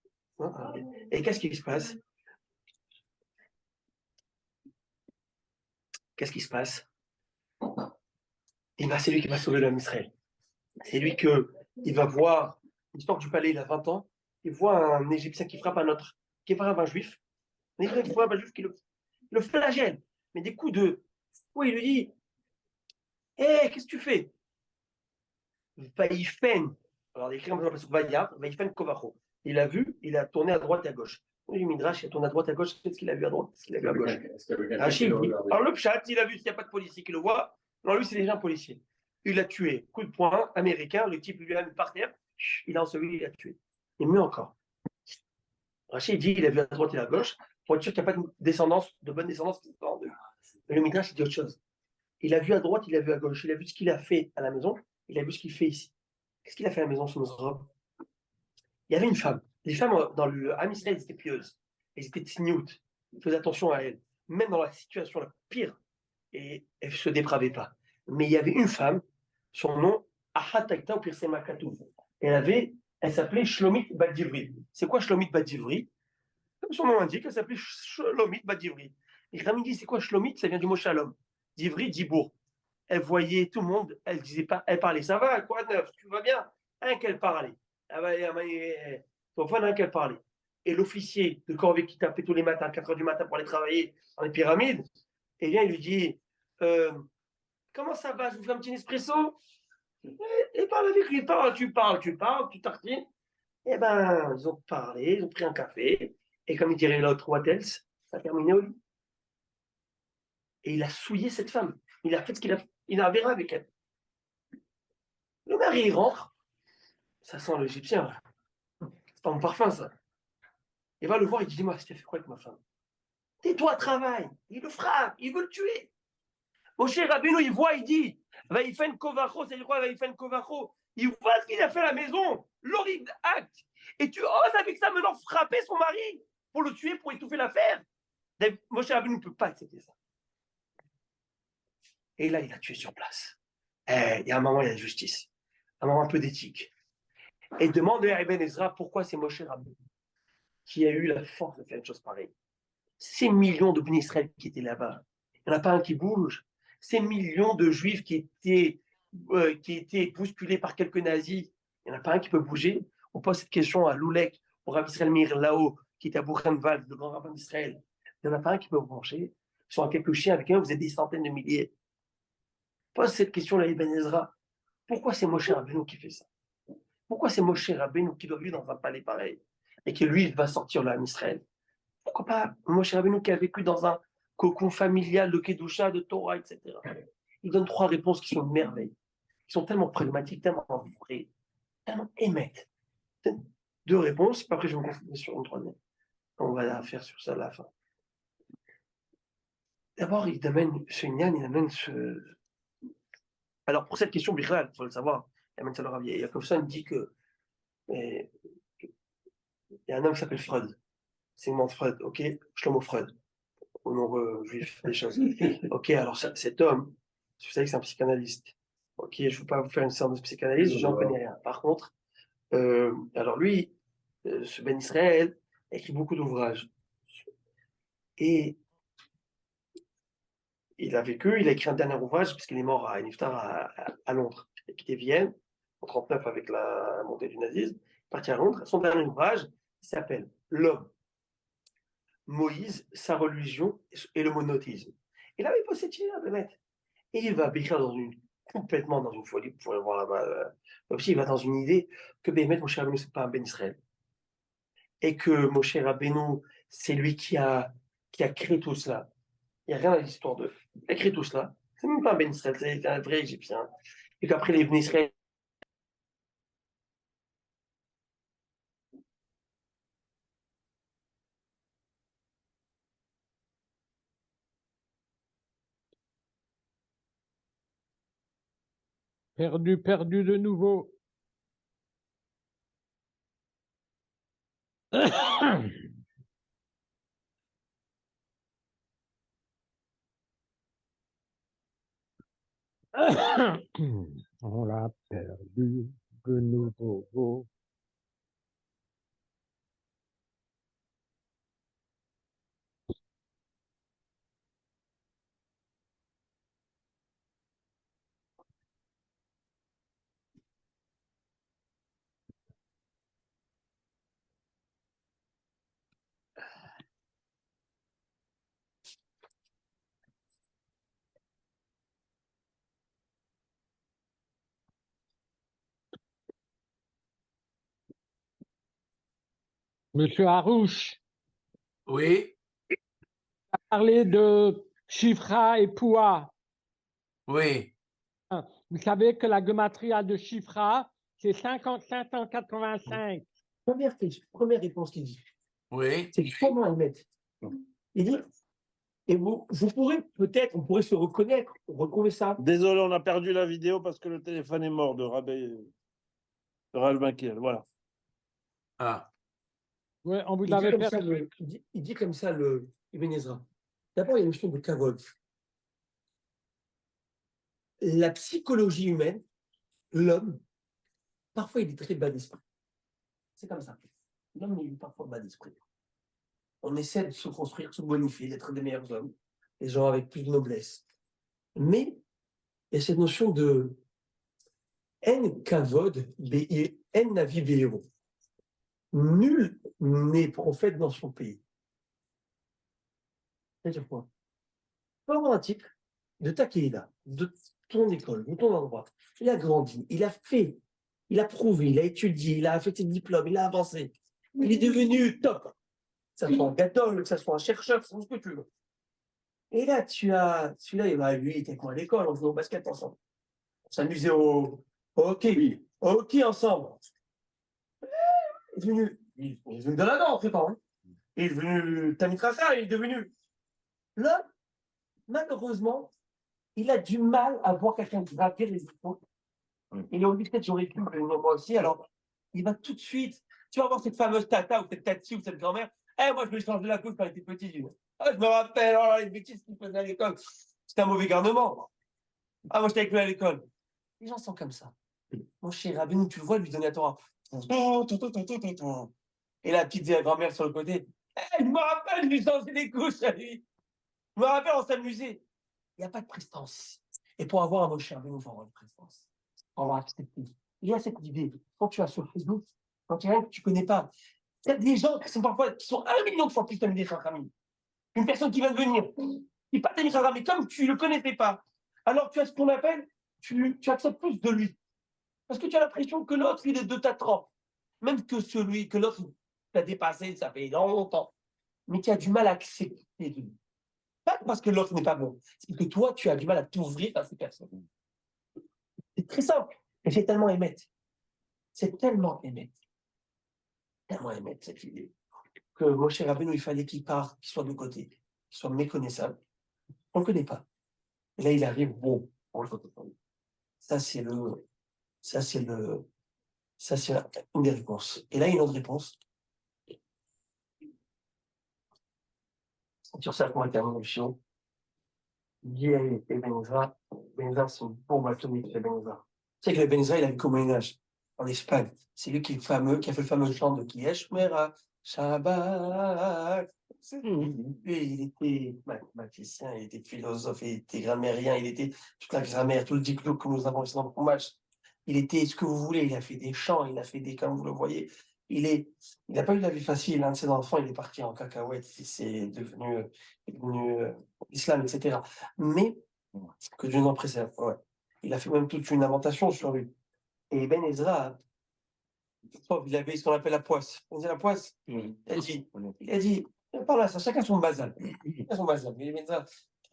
Qu'est-ce qui se passe? Qu'est-ce qui se passe? C'est lui qui va sauver l'homme Israël. C'est lui il va voir, il sort du palais, il a 20 ans, il voit un Égyptien qui frappe un juif, un Égyptien qui frappe un juif qui le flagelle, mais des coups de. Oui, il lui dit, hé, qu'est-ce que tu fais? Vaïfen. Alors, il écrit comme ça, Vaïfen Kovacho. Il a vu, il a tourné à droite et à gauche. Le Midrash, il a tourné à droite et à gauche, qu'est-ce qu'il a vu à droite, qu'est-ce qu'il a vu à gauche? Alors, le Pshat, il a vu qu'il n'y a pas de policier qui le voit. Non, lui, c'est déjà un policier. Il l'a tué. Coup de poing, américain, le type lui a mis par terre, il a enseveli, il l'a tué. Et mieux encore. Rachid dit il a vu à droite et à gauche pour être sûr qu'il n'y a pas de bonne descendance. Mais le Midrash, il dit autre chose. Il a vu à droite, il a vu à gauche. Il a vu ce qu'il a fait à la maison, il a vu ce qu'il fait ici. Qu'est-ce qu'il a fait à la maison, son robe? Il y avait une femme. Les femmes dans le Ham Israël, elles étaient pieuses. Elles étaient tsniout. Ils faisaient attention à elles. Même dans la situation la pire. Et elles ne se dépravaient pas. Mais il y avait une femme, son nom, Ahataita ou Pirsema Katouf. Elle s'appelait Shlomit Bat Divri. C'est quoi Shlomit Bat Divri? Comme son nom l'indique, elle s'appelait Shlomit Bat Divri. Et Rami dit, c'est quoi Shlomit? Ça vient du mot Shalom. Divri, Dibour. Elle voyait tout le monde, elle disait pas, elle parlait, ça va, quoi de neuf, tu vas bien? Rien qu'elle parlait. Rien qu'elle parlait. Et l'officier de corvée qui tapait tous les matins, à 4h du matin pour aller travailler dans les pyramides, eh bien, il lui dit, comment ça va? Je vous fais un petit espresso? Et parle avec lui, tu parles, tu tartines. Eh ben, ils ont parlé, ils ont pris un café, et comme il dirait l'autre, what else? Ça a terminé au lit. Et il a souillé cette femme. Il a fait ce qu'il a verra avec elle. Le mari, il rentre, ça sent l'Égyptien, là. C'est pas mon parfum, ça. Il va le voir, il dit, dis-moi, tu as fait quoi avec ma femme? Tais-toi, travaille. Il le frappe, il veut le tuer. Moshe Rabbeinu, il voit, il dit, Vaïfen Kovacho, c'est quoi Vaïfen Kovacho? Il voit ce qu'il a fait à la maison, l'horrible acte. Et tu oses avec ça maintenant frapper son mari pour le tuer, pour étouffer l'affaire. Moshe Rabbeinu ne peut pas accepter ça. Et là, il a tué sur place. Il y a un moment, il y a justice. Un moment un peu d'éthique. Et demande à Ibn Ezra pourquoi c'est Moshe Rabbeinu qui a eu la force de faire une chose pareille. Ces millions de bénis Israël qui étaient là-bas, il n'y en a pas un qui bouge. Ces millions de juifs qui étaient bousculés par quelques nazis, il n'y en a pas un qui peut bouger. On pose cette question à Loulek, au Rav Israël Meir là-haut, qui est à Buchenwald, le grand rabbin d'Israël. Il n'y en a pas un qui peut vous brancher. Ils sont à quelques chiens avec eux, vous êtes des centaines de milliers. Pose cette question à Ibn Ezra. Pourquoi c'est Moshe Rabbeinu qui fait ça? Pourquoi c'est Moshe Rabbeinu qui doit vivre dans un palais pareil et que lui, il va sortir là en Israël? Pourquoi pas Moshe Rabbeinu qui a vécu dans un cocon familial de Kedusha, de Torah, etc. Il donne 3 réponses qui sont une merveille, qui sont tellement pragmatiques, tellement vraies, tellement émettes. 2 réponses, puis après je vais me concentrer sur une 3e. On va la faire sur ça à la fin. D'abord, il amène ce Nyan, il amène ce... Alors, pour cette question, Bichlal, il faut le savoir, il amène ça le Rav Yakovson, il dit que il y a un homme qui s'appelle Freud. C'est le nom de Freud, ok? Shlomo Freud, au nom juif des choses. Ok, alors cet homme, vous savez que c'est un psychanalyste. Ok, je ne veux pas vous faire une séance de psychanalyse, j'en connais rien. Par contre, alors lui, ce Ben Israël, a écrit beaucoup d'ouvrages. Et il a vécu, il a écrit un dernier ouvrage, parce qu'il est mort à Niftar à Londres. Il a quitté Vienne en 1939 avec la montée du nazisme, parti à Londres. Son dernier ouvrage, il s'appelle L'homme, Moïse, sa religion et le monothéisme. Et là, il pose cette idée-là, Bémet. Et il va écrire complètement dans une folie, vous pourrez le voir là-bas. Aussi, il va dans une idée que Bémet, Moshe Rabbeinu, ce n'est pas un Ben Israël. Et que Moshe Rabbeinu, c'est lui qui a créé tout cela. Il n'y a rien à l'histoire d'eux. Il a créé tout cela. C'est même pas un Ben Israël, c'est un vrai Égyptien. Et qu'après, les Ben Israël. Perdu de nouveau. On l'a perdu de nouveau. Monsieur Harouche, Oui, parlé de Shifra et Poua. oui, Vous savez que la gematria de Shifra, c'est 5585. Première réponse qu'il dit, oui. c'est comment ils mettent. Il dit, et vous pourrez peut-être, on pourrait se reconnaître, retrouver ça. Désolé, on a perdu la vidéo parce que le téléphone est mort de Rav Makiel. Voilà. Ah, Oui, on vous Il dit, avait comme fait. ça, il dit comme ça, le Ibn Ezra. D'abord, il y a une notion de kavod. La psychologie humaine, l'homme, parfois il est très bas d'esprit. C'est comme ça. L'homme il est parfois bas d'esprit. On essaie de se construire, de se bonifier, d'être des meilleurs hommes, des gens avec plus de noblesse. Mais il y a cette notion de en kavod, en navi béhéro. Nul n'est prophète dans son pays. C'est-à-dire quoi? Tu peux avoir un type de ta Kéhila, de ton école, de ton endroit. Il a grandi, il a fait, il a prouvé, il a étudié, il a fait ses diplômes, il a avancé. Il est devenu top. Que ça soit un gadol, que ça soit un chercheur, que ça soit ce que tu veux. Et là, tu as celui-là, lui, il était avec moi à l'école, on jouait au basket ensemble. On s'amusait Ok, Oui. ok, ensemble. Il est devenu Dalada en fait, hein. Il est devenu Tamitrasa, il est devenu. Là, malheureusement, il a du mal à voir quelqu'un gravir les épaules. Il est obligé, peut-être j'aurais pu, mais moi aussi. Alors, il va tout de suite. Tu vas voir cette fameuse tata ou cette tati ou cette grand-mère. Eh, moi, je me change de la couche quand j'étais petit. Ah, je me rappelle, oh, les bêtises qu'il faisait à l'école. C'était un mauvais garnement. Ah, moi, j'étais avec lui à l'école. Les gens sont comme ça. Mon cher Rabbeinu, tu le vois lui donner la Torah. Et la petite grand-mère sur le côté. Eh, je me rappelle, je lui changeais les couches à lui. Je me rappelle, on s'amusait. Il n'y a pas de prestance. Et pour avoir un Moshe Rabbeinu, il faut avoir une prestance. Pour avoir accepté. Il y a cette idée. Quand tu as sur Facebook, quand il y a rien que tu ne connais pas, il y a des gens qui sont parfois qui sont 1 million de fois plus que des Chachamim. Une personne qui vient de venir, qui n'est pas Tamid Chacham, mais comme tu ne le connaissais pas, alors tu as ce qu'on appelle, tu acceptes plus de lui. Parce que tu as l'impression que l'autre, il est de ta trempe. Même que celui, que l'autre t'a dépassé, ça fait longtemps. Mais tu as du mal à accepter de lui. Pas parce que l'autre n'est pas bon, c'est que toi, tu as du mal à t'ouvrir à ces personnes. C'est très simple, mais c'est tellement émettre. C'est tellement émettre. Tellement émettre cette idée. Que Moshe Rabbeinu, il fallait qu'il parte, qu'il soit de côté, qu'il soit méconnaissable. On ne le connaît pas. Et là, il arrive, bon, on le connaît. Ça, c'est une des réponses. Et là, il y a une autre réponse. Sur ça, pour terminer le show. Guy et Benza, c'est une bombe atomique, Benza. Tu sais que Benza, il a vécu au Moyen-Âge, en Espagne. C'est lui qui a fait le fameux chant de Kiesh Mera, Shabbat. Il était mathématicien, il était philosophe, il était grammairien, il était toute la grammaire, tout le diplôme que nous avons ici dans le fromage. Il était ce que vous voulez, il a fait des chants, il a fait des, comme vous le voyez, il n'a pas eu la vie facile, un de ses enfants, il est parti en cacahuète, c'est devenu l'islam, etc. Mais, que Dieu nous en préserve, ouais. Il a fait même toute une inventation sur lui. Et Ben Ezra, il avait ce qu'on appelle la poisse. On dit la poisse. Il a dit, par là, chacun son bazar. Chacun son bazar. Mais Ben Ezra,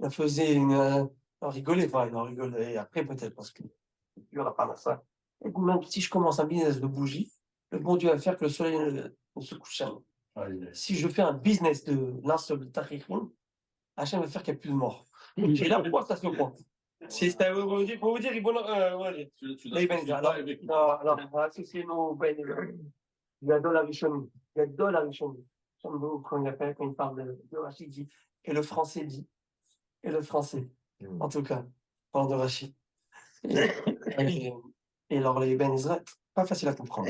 il faisait on rigolait, enfin, il en rigolait après peut-être, parce qu'il n'y aura pas là ça. Et même si je commence un business de bougies, le bon Dieu va faire que le soleil ne se couche jamais. Si je fais un business de linceul de tarikhim, Hachem va faire qu'il n'y a plus de morts. Et là, pourquoi ça se croit? C'est pour vous dire, il quand il parle de Rachid, il dit, et le français dit, et le français, en tout cas, parle de Rachid. Et alors, les Ben Ezra, pas facile à comprendre.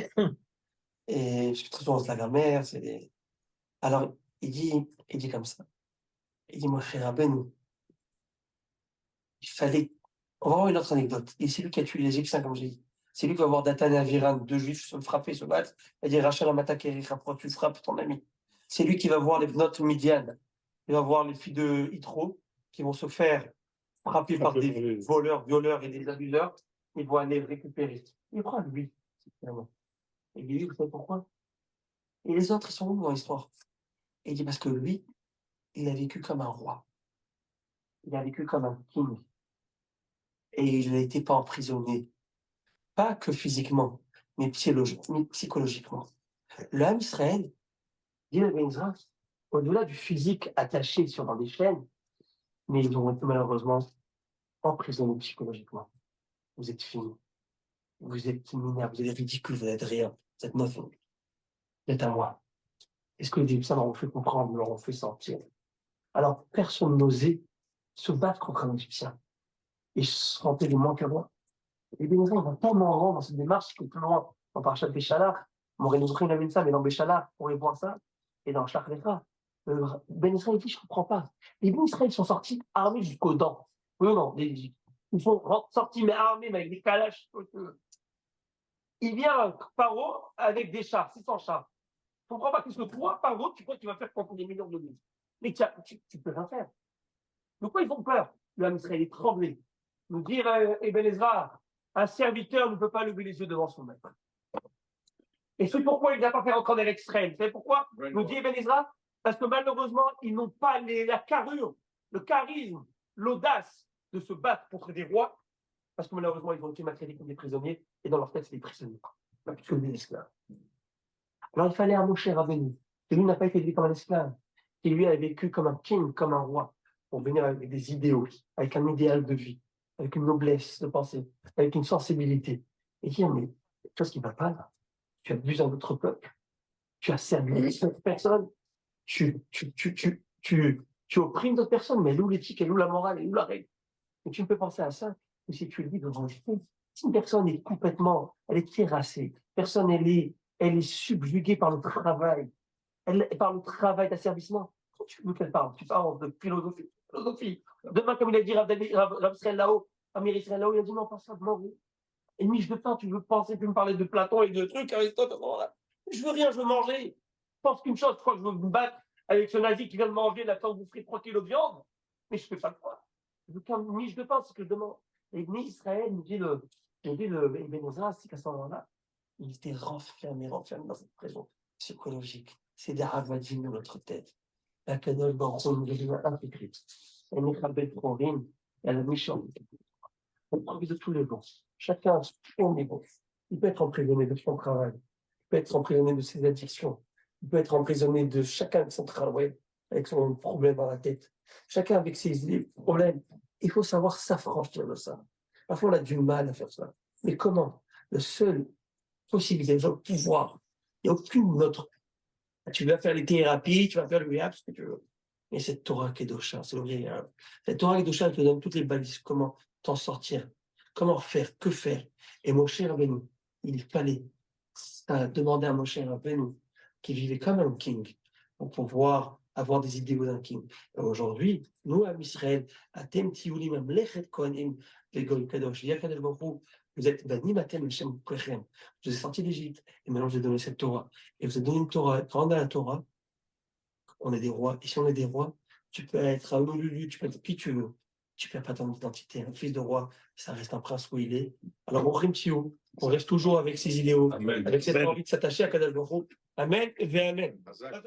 Et parce que très souvent, c'est la grammaire, c'est des. Alors, il dit comme ça. Il dit, mon cher Rabbeinu, il fallait. On va voir une autre anecdote. Et c'est lui qui a tué les Égyptiens, comme j'ai dit. C'est lui qui va voir Datan et Aviran, deux juifs se frapper, se battre. Il va dire, Rachel Amatakericha, pourquoi tu frappes ton ami? C'est lui qui va voir les notes Midian. Il va voir les filles de Yitro qui vont se faire frapper par des voleurs, violeurs et des abuseurs. Il va aller récupérer. Il prend lui, finalement. Et il dit, vous savez pourquoi? Et les autres, ils sont où dans l'histoire? Et il dit, parce que lui, il a vécu comme un roi. Il a vécu comme un king. Et il n'était pas emprisonné. Pas que physiquement, mais psychologiquement. Le Ham Israël, dit le Ben Ezra, au-delà du physique attaché sur des chaînes, mais ils ont été malheureusement emprisonnés psychologiquement. Vous êtes finis. Vous êtes minable, vous êtes ridicule, vous êtes rien. Vous êtes nothing. Vous êtes à moi. Est-ce que les Égyptiens leur ont fait comprendre, leur ont fait sentir? Alors, personne n'osait se battre contre un Égyptien. Et se sentait les moins que moi. Les Bénézins vont tellement rendre dans cette démarche que plus loin, dans Parashat Béchalar, Morenouzri il a vu ça, mais dans Béchalar, on pourrait voir ça, et dans Shlach Lecha, Ben Israël dit, je ne comprends pas. Les Ben Israël sont sortis armés jusqu'aux dents. Oui ou non? Ils sont sortis, mais armés, mais avec des calaches. Il vient un Paro avec des chars, 600 chars. Je ne comprends pas, qu'est-ce que toi, Paro, tu crois qu'il va faire contre des millions de livres? Mais tu ne peux rien faire. Pourquoi ils font peur? Le Ham Israël est tremblé. Nous dire, Eben Ezra, un serviteur ne peut pas lever les yeux devant son maître. Et c'est pourquoi il n'a pas fait rentrer en extrême. Vous savez pourquoi? Nous dit Eben Ezra, parce que malheureusement, ils n'ont pas la carrure, le charisme, l'audace de se battre contre des rois, parce que malheureusement, ils ont été maltraités comme des prisonniers, et dans leur tête, c'est des prisonniers, pas plus que des esclaves. Alors, il fallait un Moshe Rabbeinu, qui lui n'a pas été élevé comme un esclave, qui lui a vécu comme un king, comme un roi, pour venir avec des idéaux, avec un idéal de vie, avec une noblesse de pensée, avec une sensibilité, et dire, mais quelque chose qui ne va pas là. Tu abuses dans notre peuple, tu as servi cette personne, tu opprimes d'autres personnes, mais elle est où l'éthique, elle est où la morale, elle est où la règle? Et tu ne peux penser à ça que si tu le dis devant les fous. Si une personne est complètement, elle est terrassée, personne, elle est subjuguée par le travail, par le travail d'asservissement. Quand tu veux qu'elle parle, tu parles de philosophie. Demain, comme il a dit Rav Israël là-haut, Amir Israël là-haut, il a dit non, pas ça, non. Et miche de pain, tu veux penser, tu veux me parler de Platon et de trucs, Aristote, je veux rien, je veux manger. Je pense qu'une chose, je crois que je veux me battre avec ce nazi qui vient de manger, il attend de bouffer 3 kilos de viande, mais je ne fais pas le croire. Je veux qu'un miche de pain, c'est ce que je demande. Et Israël, nous dit le Ibn Ezra, c'est qu'à ce moment-là, il était renfermé dans cette prison psychologique. C'est des ravadim dans notre tête. La canole d'Oron nous devient intégrée. Elle est rabelle pour Rim, elle a méchant. On profite de tous les bons. Chacun, on est bon. Il peut être emprisonné de son travail. Il peut être emprisonné de ses addictions. Il peut être emprisonné de chacun de son travail, avec son problème dans la tête. Chacun avec ses problèmes. Il faut savoir s'affranchir de ça. Parfois, on a du mal à faire ça. Mais comment? Le seul possibilité, le pouvoir, il n'y a aucune autre. Tu vas faire les thérapies, tu vas faire le rehab, ce que tu veux. Mais cette Torah Kedosha, c'est le rehab. Cette Torah Kedosha, elle te donne toutes les balises. Comment t'en sortir? Comment faire? Que faire? Et Moshe Rabbeinu, il fallait demander à Moshe Rabbeinu, qui vivait comme un king, pour pouvoir avoir des idéaux d'un king. Et aujourd'hui, nous, à Israël, à Temtioulim, à Mlechet Kohanim, Vegol Kadosh, Yakadosh Baruch, vous êtes Bani Matem Hashem Klechem. Je vous ai sorti d'Égypte, et maintenant je vous ai donné cette Torah. Et vous avez donné une Torah, grande à la Torah, on est des rois. Et si on est des rois, tu peux être un Olulu, tu peux être qui tu veux. Tu ne perds pas ton identité. Un fils de roi, ça reste un prince où il est. Alors, on reste toujours avec ses idéaux, Amen. avec cette Amen. envie de s'attacher à Kadosh Baruch Hu. Amen et Amen. Hazak.